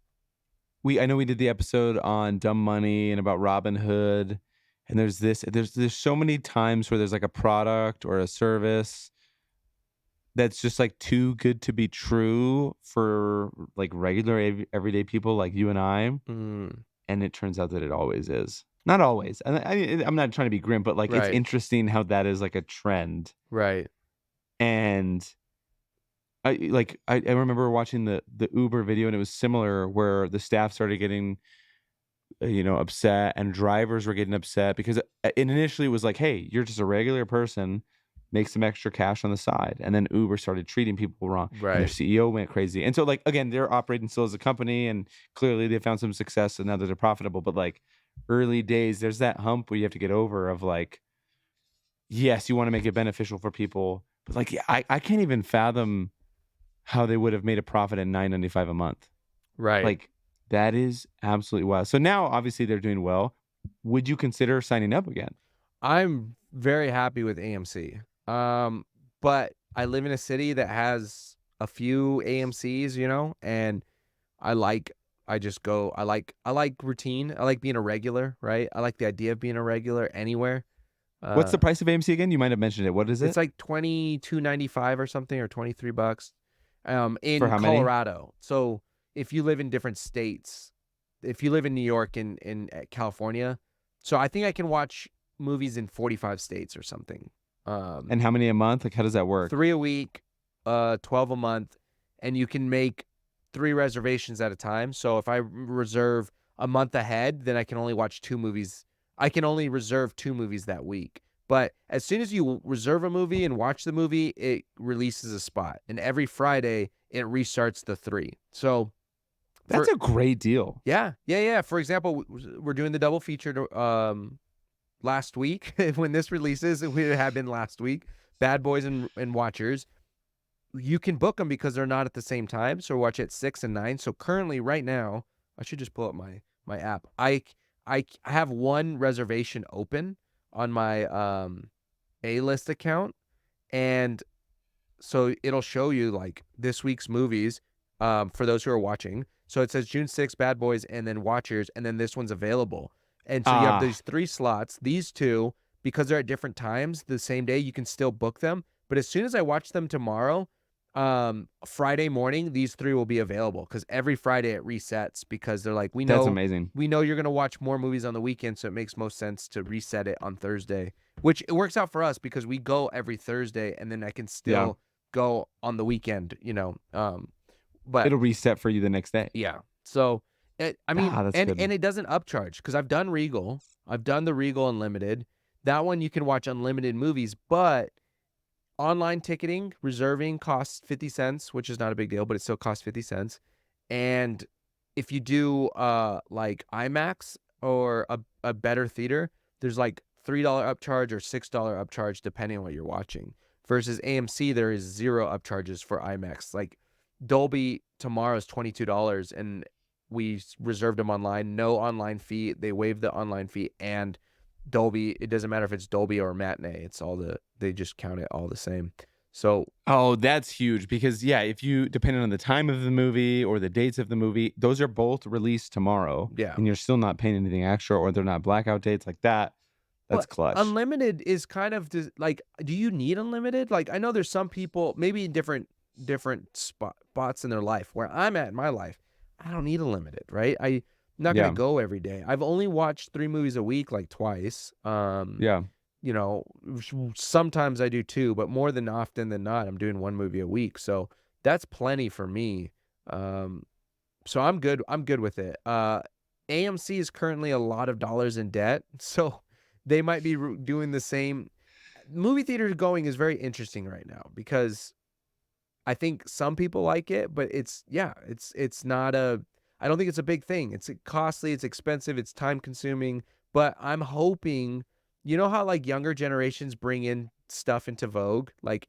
I know we did the episode on Dumb Money and about Robin Hood. And there's so many times where there's like a product or a service that's just like too good to be true for like regular everyday people like you and I. Mm. And it turns out that it always is. Not always. And I'm not trying to be grim, but like it's interesting how that is like a trend. Right. And I remember watching the Uber video, and it was similar where the staff started getting upset, and drivers were getting upset because it initially was like, hey, you're just a regular person, make some extra cash on the side. And then Uber started treating people wrong. Right. And their CEO went crazy. And so like, again, they're operating still as a company, and clearly they found some success, and now that they're profitable. But like early days, there's that hump where you have to get over of like, yes, you want to make it beneficial for people, but like, I can't even fathom how they would have made a profit at $9.95 a month. Right. Like, that is absolutely wild. So now, obviously, they're doing well. Would you consider signing up again? I'm very happy with AMC. But I live in a city that has a few AMCs, and I like routine. I like being a regular, right? I like the idea of being a regular anywhere. What's the price of AMC again? You might have mentioned it. What is it? It's like $22.95 or something, or $23. In For how many? Colorado. So if you live in different states, if you live in New York and in California, so I think I can watch movies in 45 states or something. And how many a month? Like, how does that work? 3 a week, 12 a month, and you can make 3 reservations at a time. So if I reserve a month ahead, then I can only watch 2 movies. I can only reserve 2 movies that week. But as soon as you reserve a movie and watch the movie, it releases a spot. And every Friday, it restarts the 3. So that's a great deal. Yeah. For example, we're doing the double feature last week. When this releases, it would have been last week. Bad Boys and Watchers. You can book them because they're not at the same time. So watch at 6 and 9. So currently, right now, I should just pull up my app. I have 1 reservation open on my A-list account, and so it'll show you like this week's movies for those who are watching. So it says June 6th, Bad Boys, and then Watchers, and then this one's available. And so you have these 3 slots, these 2, because they're at different times the same day, you can still book them. But as soon as I watch them tomorrow, Friday morning, these 3 will be available because every Friday it resets because they're like, That's amazing. we know you're gonna watch more movies on the weekend, so it makes most sense to reset it on Thursday, which it works out for us because we go every Thursday, and then I can Yeah. still go on the weekend, but It'll reset for you the next day. yeah. So I mean, That's and good. it doesn't upcharge because I've done Regal. I've done the Regal Unlimited. That one you can watch unlimited movies, but online ticketing, reserving costs 50 cents, which is not a big deal, but it still costs 50 cents. And if you do like IMAX or a better theater, there's like $3 upcharge or $6 upcharge depending on what you're watching. Versus AMC, there is 0 upcharges for IMAX. Like Dolby tomorrow is $22, and we reserved them online. No online fee. They waived the online fee, and Dolby. It doesn't matter if it's Dolby or matinee. It's all they just count it all the same. So Oh, that's huge because if you depending on the time of the movie or the dates of the movie, those are both released tomorrow. Yeah. And you're still not paying anything extra, or they're not blackout dates like that. That's but clutch. unlimited is kind of like, do you need unlimited? Like, I know there's some people maybe in different spots in their life. Where I'm at in my life, I don't need unlimited, right? I'm not gonna go every day. I've only watched 3 movies a week, like twice. Yeah. Sometimes I do 2, but more than often than not, I'm doing 1 movie a week. So that's plenty for me. So I'm good. I'm good with it. AMC is currently a lot of dollars in debt, so they might be doing the same. Movie theater going is very interesting right now because I think some people like it, but it's not I don't think it's a big thing. It's costly, it's expensive, it's time consuming, but I'm hoping, how like younger generations bring in stuff into vogue, like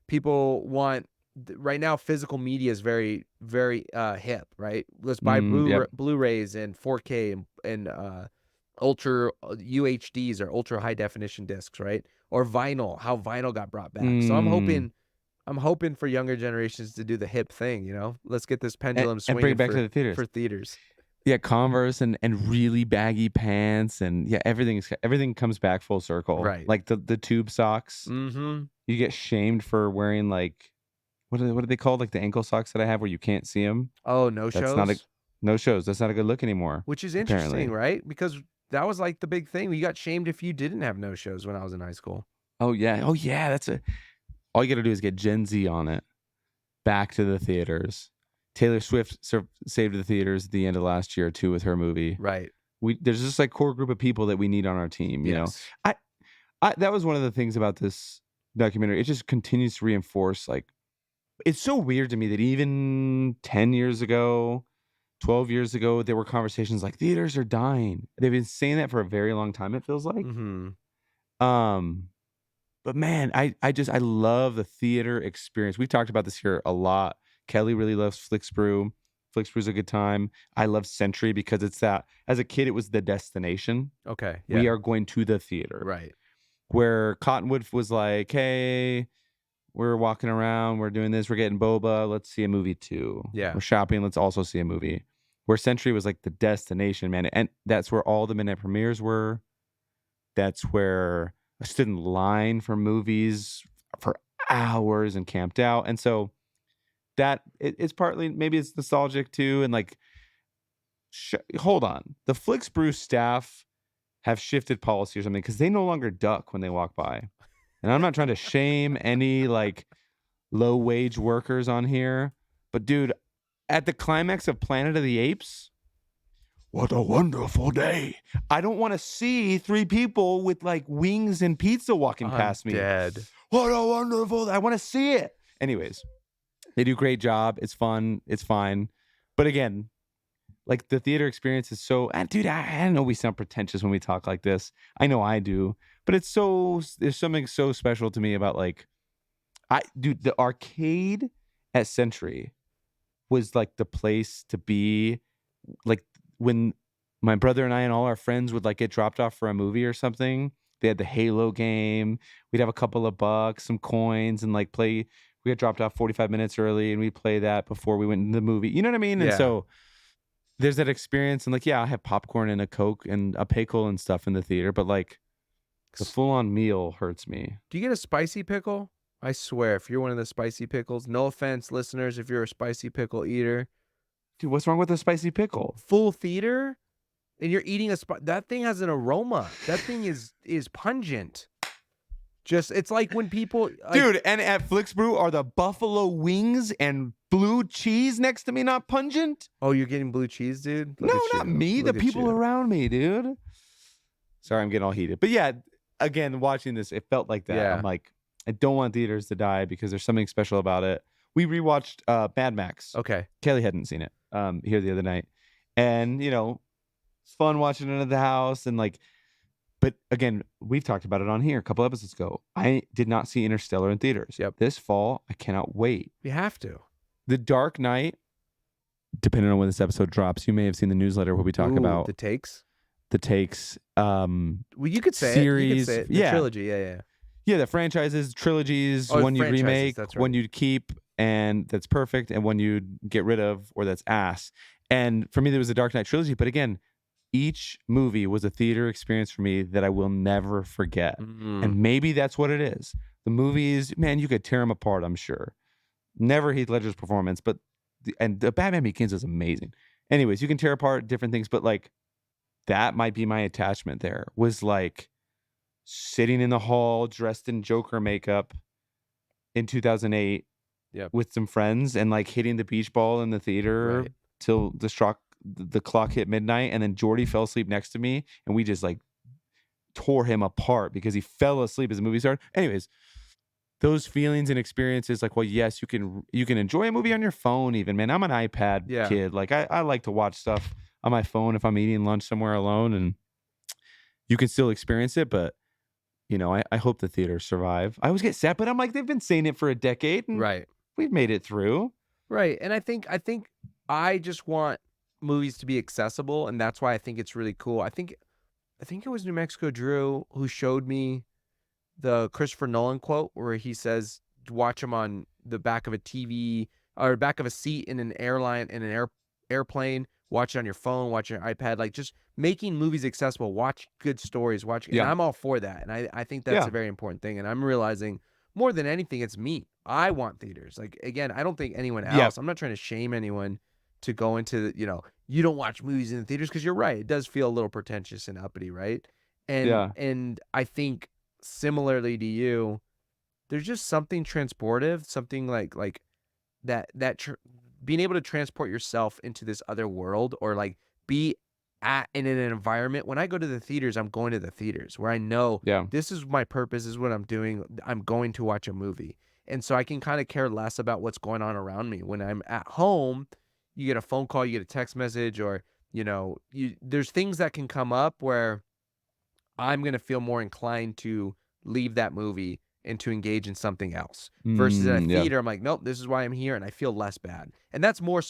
people want right now physical media is very very hip, right? Let's buy Yep. Blu-rays and 4K and ultra UHDs or ultra high definition discs, right? Or vinyl, how vinyl got brought back. So I'm hoping for younger generations to do the hip thing, Let's get this pendulum And bring swinging it back to the theaters. for theaters. Yeah, Converse and really baggy pants and everything comes back full circle. Right. Like the tube socks. Mm-hmm. You get shamed for wearing like what are they called? Like the ankle socks that I have where you can't see them. Oh, no That's shows? not no shows. That's not a good look anymore. Which is interesting, apparently. right? Because that was like the big thing. You got shamed if you didn't have no shows when I was in high school. Oh yeah. All you got to do is get Gen Z on it. Back to the theaters. Taylor Swift saved the theaters at the end of last year too with her movie. Right. There's just like core group of people that we need on our team. You know, that was one of the things about this documentary. It just continues to reinforce like it's so weird to me that even 10 years ago, 12 years ago, there were conversations like theaters are dying. They've been saying that for a very long time. It feels like. Mm-hmm. But man, I love the theater experience. We've talked about this here a lot. Kelly really loves Flixbrew. Flixbrew's a good time. I love Century because it's that. As a kid, it was the destination. Okay. Yeah. We are going to the theater. Right. Where Cottonwood was like, hey, we're walking around, we're doing this, we're getting boba, let's see a movie too. Yeah. We're shopping, let's also see a movie. Where Century was like the destination, man. And that's where all the midnight premieres were. That's where I stood in line for movies for hours and camped out. And so that it's partly, maybe it's nostalgic too. And like, hold on. The Flixbrew staff have shifted policy or something because they no longer duck when they walk by. And I'm not trying to shame any like low wage workers on here. But dude, at the climax of Planet of the Apes, what a wonderful day. I don't want to see 3 people with like wings and pizza walking past me. Dead. What a wonderful, I want to see it. Anyways, they do a great job. It's fun. It's fine. But again, like the theater experience is so, dude, I know we sound pretentious when we talk like this. I know I do, but there's something so special to me about like, the arcade at Century was like the place to be. Like when my brother and I and all our friends would like get dropped off for a movie or something, they had the Halo game. We'd have a couple of bucks, some coins, and like play. We got dropped off 45 minutes early, and we'd play that before we went into the movie. You know what I mean? Yeah. And so there's that experience, and like, yeah, I have popcorn and a Coke and a pickle and stuff in the theater, but like, The full-on meal hurts me. Do you get a spicy pickle? I swear, if you're one of the spicy pickles, no offense, listeners, if you're a spicy pickle eater, Dude, what's wrong with a spicy pickle? full theater, and you're eating that thing has an aroma. That thing is pungent. Just it's like when people Dude, and at Flixbrew, are the buffalo wings and blue cheese next to me not pungent? Oh, you're getting blue cheese, dude? Look No, at not you. me. Look The at people you. around me, dude. Sorry, I'm getting all heated. But yeah, again, watching this, it felt like that. Yeah. I'm like, I don't want theaters to die because there's something special about it. We rewatched Mad Max. Okay. Kelly hadn't seen it here the other night. And, you know, it's fun watching it at the house. And like, but again, we've talked about it on here a couple episodes ago. I did not see Interstellar in theaters. Yep. This fall, I cannot wait. You have to. The Dark Knight, depending on when this episode drops, you may have seen the newsletter where we talk about the takes. the takes. Well, you could say series. it. You could say it. The trilogy. Yeah. Yeah, the franchises, trilogies, Oh, one you'd franchises, remake, that's one right. you'd keep, and that's perfect, and one you'd get rid of, or that's ass. And for me, there was the Dark Knight trilogy. But again, each movie was a theater experience for me that I will never forget. And maybe that's what it is. The movies, man, you could tear them apart, I'm sure. Never Heath Ledger's performance, but the Batman Begins is amazing. Anyways, you can tear apart different things, but like that might be my attachment there, was like sitting in the hall dressed in Joker makeup in 2008 with some friends and like hitting the beach ball in the theater till the clock hit midnight, and then Jordy fell asleep next to me and we just like tore him apart because he fell asleep as the movie started. Anyways, those feelings and experiences, like, well, yes, you can enjoy a movie on your phone even, man. I'm an iPad kid. Like I like to watch stuff on my phone if I'm eating lunch somewhere alone, and you can still experience it, but you know, I hope the theaters survive. I always get sad, but I'm like, they've been saying it for a decade, and we've made it through. Right. And I think I just want movies to be accessible, and that's why I think it's really cool. I think it was New Mexico Drew who showed me the Christopher Nolan quote where he says watch him on the back of a TV or back of a seat in an airplane, watch it on your phone, watch it on your iPad, like just making movies accessible, watch good stories, and I'm all for that. And I think that's a very important thing. And I'm realizing more than anything, it's me. I want theaters. Like, again, I don't think anyone else, I'm not trying to shame anyone to go into, you don't watch movies in the theaters, because you're right. It does feel a little pretentious and uppity, right? And I think similarly to you, there's just something transportive, something like that being able to transport yourself into this other world, or like be in an environment. When I go to the theaters, I'm going to the theaters where I know this is my purpose, this is what I'm doing. I'm going to watch a movie. And so I can kind of care less about what's going on around me. When I'm at home, you get a phone call, you get a text message, or, there's things that can come up where I'm going to feel more inclined to leave that movie and to engage in something else, versus in a theater. I'm like, nope, this is why I'm here, and I feel less bad. And that's more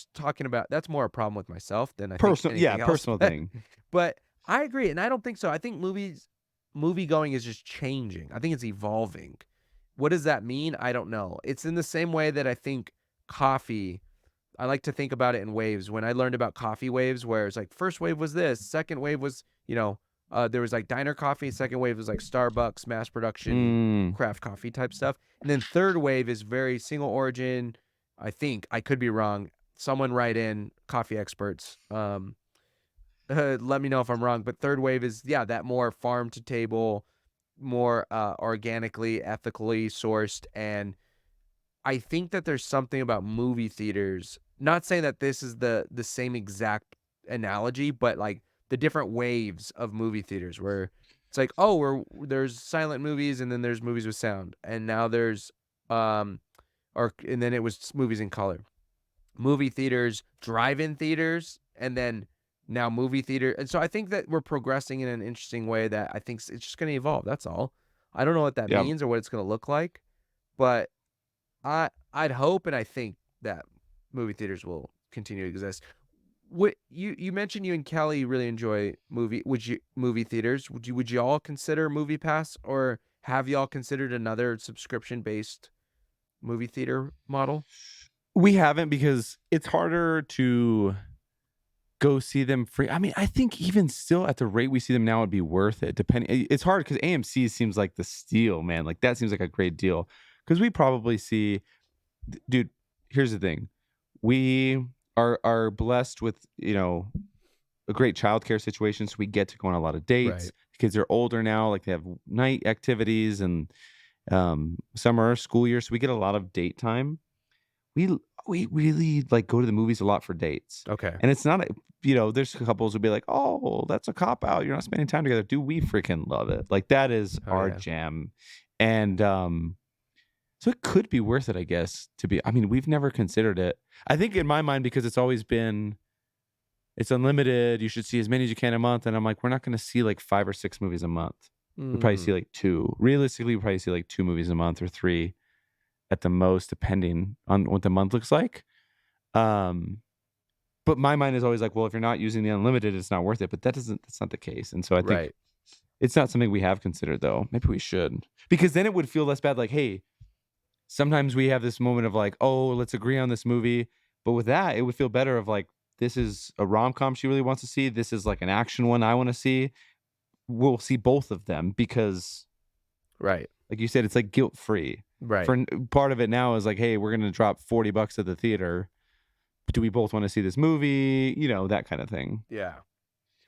that's more a problem with myself than I think anything else. Personal thing. But I agree, and I don't think so. I think movie going is just changing. I think it's evolving. What does that mean? I don't know. It's in the same way that I think coffee, I like to think about it in waves. When I learned about coffee waves, where it's like first wave was this, second wave was, there was like diner coffee, second wave was like Starbucks, mass production, craft coffee type stuff. And then third wave is very single origin. I think, I could be wrong. Someone write in, coffee experts. Let me know if I'm wrong. But third wave is, that more farm to table, more organically, ethically sourced. And I think that there's something about movie theaters, not saying that this is the same exact analogy, but like the different waves of movie theaters, where it's like, there's silent movies, and then there's movies with sound, and now there's and then it was movies in color, movie theaters, drive-in theaters, and then now movie theater. And so I think that we're progressing in an interesting way that I think it's just going to evolve. That's all. I don't know what that means or what it's going to look like, but I'd hope and I think that movie theaters will continue to exist. What you mentioned, you and Kelly really enjoy movie theaters. Would you all consider MoviePass, or have y'all considered another subscription based movie theater model? We haven't, because it's harder to go see them free. I mean, I think even still at the rate we see them now, it'd be worth it. Depending, it's hard because AMC seems like the steal, man. Like that seems like a great deal because we probably see, dude. Here's the thing, we are blessed with a great childcare situation, so we get to go on a lot of dates. Right. Kids are older now, like they have night activities and summer school year, so we get a lot of date time. We really like go to the movies a lot for dates. Okay. And it's not there's couples who'll be like, oh, that's a cop out, you're not spending time together. Dude, we freaking love it. Like that is Oh, our yeah. jam. And so it could be worth it, I guess, I mean, we've never considered it. I think in my mind, because it's always been, it's unlimited, you should see as many as you can a month, and I'm like, we're not going to see like 5 or 6 movies a month. We'll probably see like 2. Realistically, we'll probably see like 2 movies a month or 3 at the most, depending on what the month looks like. But my mind is always like, well, if you're not using the unlimited, it's not worth it. But that's not the case. And so I think Right. it's not something we have considered, though. Maybe we should, because then it would feel less bad. Like, hey, sometimes we have this moment of like, oh, let's agree on this movie. But with that, it would feel better of like, this is a rom-com she really wants to see. This is like an action one I want to see. We'll see both of them because, Right. like you said, it's like guilt-free. Right. For part of it now is like, hey, we're going to drop $40 at the theater. Do we both want to see this movie? That kind of thing. Yeah.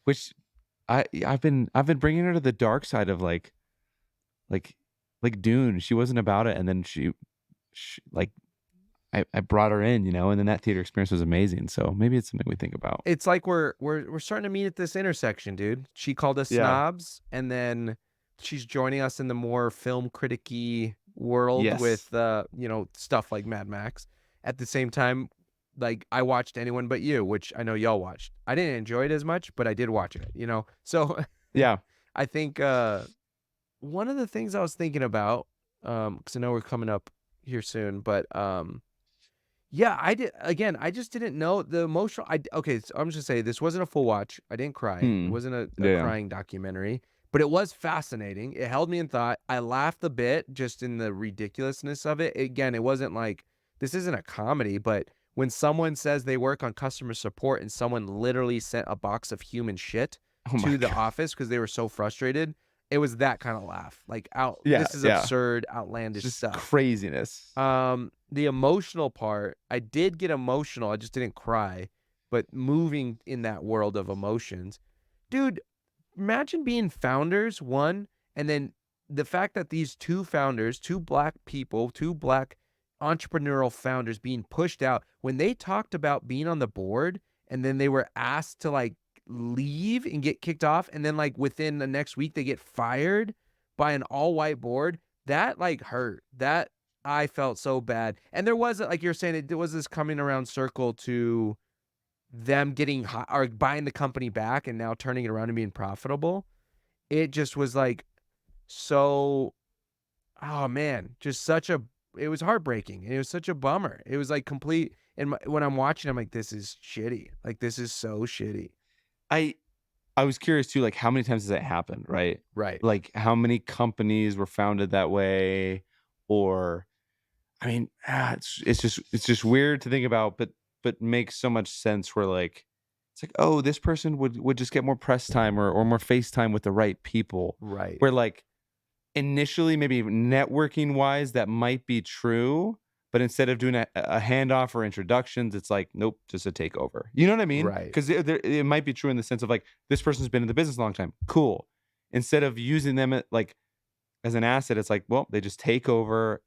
Which I've been bringing her to the dark side of like Dune. She wasn't about it, and then she like I brought her in, and then that theater experience was amazing. So maybe it's something we think about. It's like we're starting to meet at this intersection, dude. She called us Yeah. snobs, and then she's joining us in the more film critic-y world Yes. with stuff like Mad Max. At the same time, like I watched Anyone But You, which I know y'all watched. I didn't enjoy it as much, but I did watch it, So Yeah. I think one of the things I was thinking about, because I know we're coming up here soon, but yeah, I just didn't know the emotional. Okay, so I'm just gonna say this wasn't a full watch. I didn't cry. It wasn't a Yeah. crying documentary, but it was fascinating. It held me in thought. I laughed a bit just in the ridiculousness of it. Again, it wasn't like, this isn't a comedy, but when someone says they work on customer support and someone literally sent a box of human shit Oh my to the God. office because they were so frustrated, it was that kind of laugh. Like, Yeah, this is yeah. absurd, outlandish Just stuff. craziness. The emotional part, I did get emotional. I just didn't cry, but moving in that world of emotions, dude, imagine being founders, one, and then the fact that these 2 founders, 2 black people, 2 black entrepreneurial founders being pushed out when they talked about being on the board, and then they were asked to like leave and get kicked off, and then like within the next week they get fired by an all-white board. That like hurt. That I felt so bad. And there was, like you're saying, it was this coming around circle to them getting or buying the company back and now turning it around and being profitable. It just was like, so, oh man, just it was heartbreaking. And it was such a bummer. It was like complete. And when I'm watching, I'm like, this is shitty. Like, this is so shitty. I was curious too, like how many times has that happened, right? Right. Like how many companies were founded that way, or I mean, it's just weird to think about, but makes so much sense. Where like it's like, oh, this person would just get more press time or more face time with the right people. Right. Where like initially, maybe networking wise, that might be true, but instead of doing a handoff or introductions, it's like, nope, just a takeover. You know what I mean? Right. Because it might be true in the sense of like, this person's been in the business a long time. Cool. Instead of using them like as an asset, it's like, well, they just take over,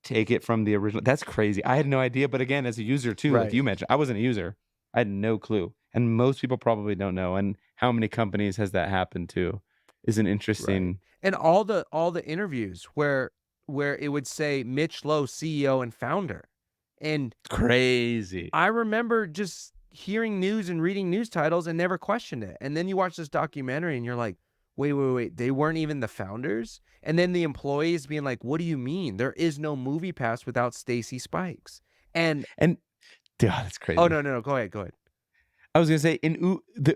take it from the original. That's crazy. I had no idea. But again, as a user too, Right. like you mentioned, I wasn't a user. I had no clue. And most people probably don't know. And how many companies has that happened to is an interesting. Right. And all the interviews where it would say Mitch Lowe, CEO and founder. And Crazy. I remember just hearing news and reading news titles and never questioned it. And then you watch this documentary and you're like, wait, they weren't even the founders? And then the employees being like, what do you mean? There is no MoviePass without Stacy Spikes. And dude, that's crazy. oh, no. Go ahead. I was gonna say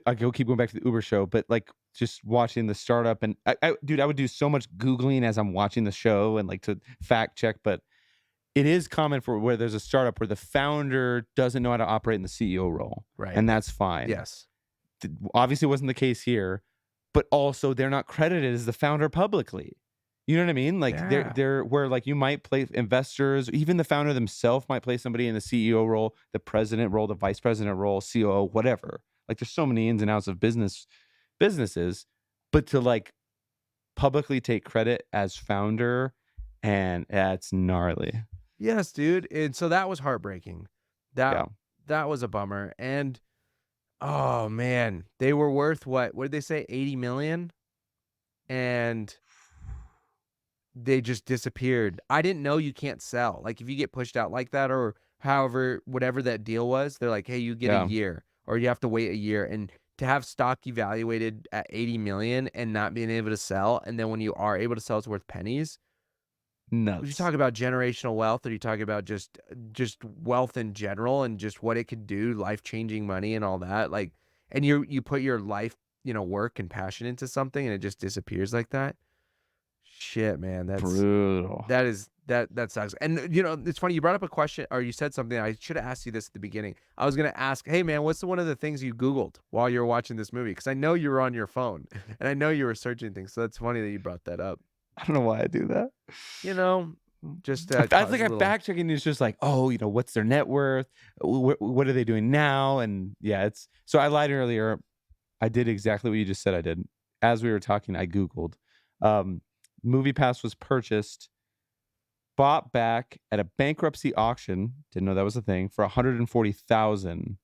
I keep going back to the Uber show, but like just watching the startup, and I would do so much Googling as I'm watching the show and like to fact check, but it is common for where there's a startup where the founder doesn't know how to operate in the CEO role. Right. And that's fine. Yes. Obviously it wasn't the case here, but also they're not credited as the founder publicly. You know what I mean? Like Yeah. they're where like you might play investors, even the founder themselves might play somebody in the CEO role, the president role, the vice president role, COO, whatever. Like there's so many ins and outs of businesses, but to like publicly take credit as founder, and that's gnarly. Yes, dude. And so that was heartbreaking. That Yeah. that was a bummer. And oh man, they were worth what? What did they say? 80 million? And they just disappeared. I didn't know you can't sell. Like if you get pushed out like that or however whatever that deal was, they're like, "Hey, you get a Yeah. year or you have to wait a year." And to have stock evaluated at 80 million and not being able to sell, and then when you are able to sell it's worth pennies. Are you Nuts. talking about generational wealth, or are you talking about just wealth in general and just what it could do, life-changing money and all that? Like, and you put your life, work and passion into something and it just disappears like that? Shit, man, Brutal. that sucks. And it's funny you brought up a question or you said something. I should have asked you this at the beginning. I was gonna ask, hey man, what's one of the things you Googled while you were watching this movie? Because I know you were on your phone and I know you were searching things. So that's funny that you brought that up. I don't know why I do that. Just I cause think a I'm little. back checking is just like, oh, what's their net worth? What are they doing now? And yeah, it's so I lied earlier. I did exactly what you just said I did. As we were talking, I Googled. MoviePass was purchased, bought back at a bankruptcy auction. Didn't know that was a thing for $140,000.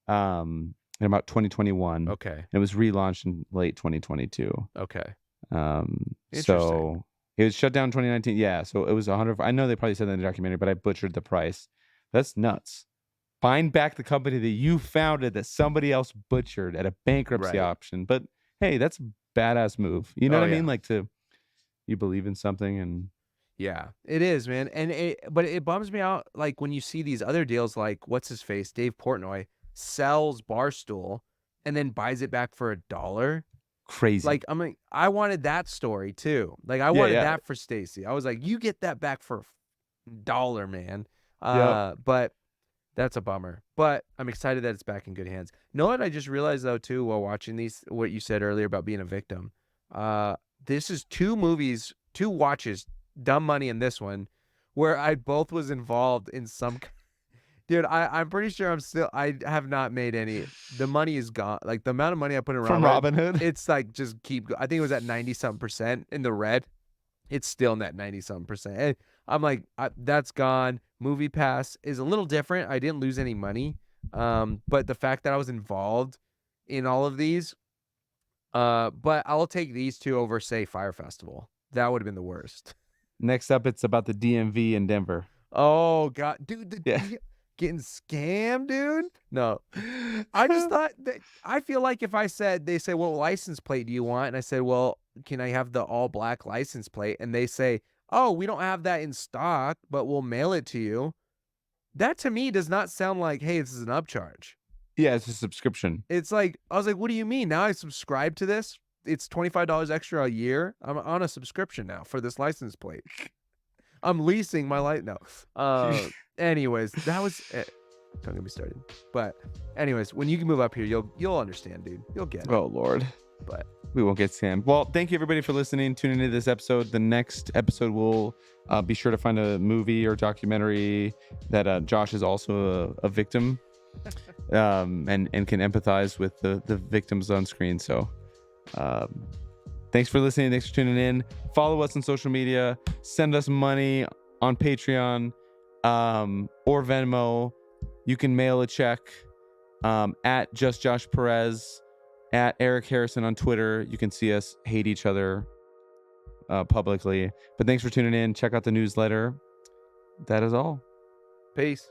In about 2021. Okay. And it was relaunched in late 2022. Okay. So it was shut down in 2019. Yeah, so it was 100. I know they probably said that in the documentary, but I butchered the price. That's nuts. Buying back the company that you founded that somebody else butchered at a bankruptcy Right. option. But hey, that's a badass move. You know Oh, what I mean? yeah. Like you believe in something and Yeah, it is, man. But it bums me out like when you see these other deals like what's his face, Dave Portnoy sells Barstool and then buys it back for $1. crazy. Like I'm like, I wanted that story too. Like I Yeah, wanted yeah. that for Stacy. I was like, you get that back for $1, man. Yep. But that's a bummer. But I'm excited that it's back in good hands. Know what I just realized though too while watching these, what you said earlier about being a victim. This is two watches, Dumb Money and this one, where I both was involved in some. Dude, I'm pretty sure I have not made any. The money is gone. Like the amount of money I put in From Robinhood. it's like just I think it was at 90-something% in the red. It's still in that 90-something percent. And I'm like, that's gone. MoviePass is a little different. I didn't lose any money. But the fact that I was involved in all of these, but I'll take these two over, say, Fire Festival. That would have been the worst. Next up, it's about the DMV in Denver. Oh God, dude, Yeah. getting scammed, dude. No, I just thought that I feel like if they say, "What license plate do you want?" and I said, "Well, can I have the all black license plate?" and they say, "Oh, we don't have that in stock, but we'll mail it to you." That to me does not sound like, "Hey, this is an upcharge." Yeah, it's a subscription. It's like I was like, "What do you mean? Now I subscribe to this? It's $25 extra a year. I'm on a subscription now for this license plate. I'm leasing my light now." Anyways, that was it. Don't get me started. But anyways, when you can move up here, you'll understand, dude. You'll get it. Oh Lord. But We won't get scammed. Well, thank you everybody for listening, tuning into this episode. The next episode will be sure to find a movie or documentary that Josh is also a victim and can empathize with the victims on screen. So thanks for listening. Thanks for tuning in. Follow us on social media. Send us money on Patreon or Venmo. You can mail a check at Just Josh Perez, at Eric Harrison on Twitter. You can see us hate each other publicly. But thanks for tuning in. Check out the newsletter. That is all. peace.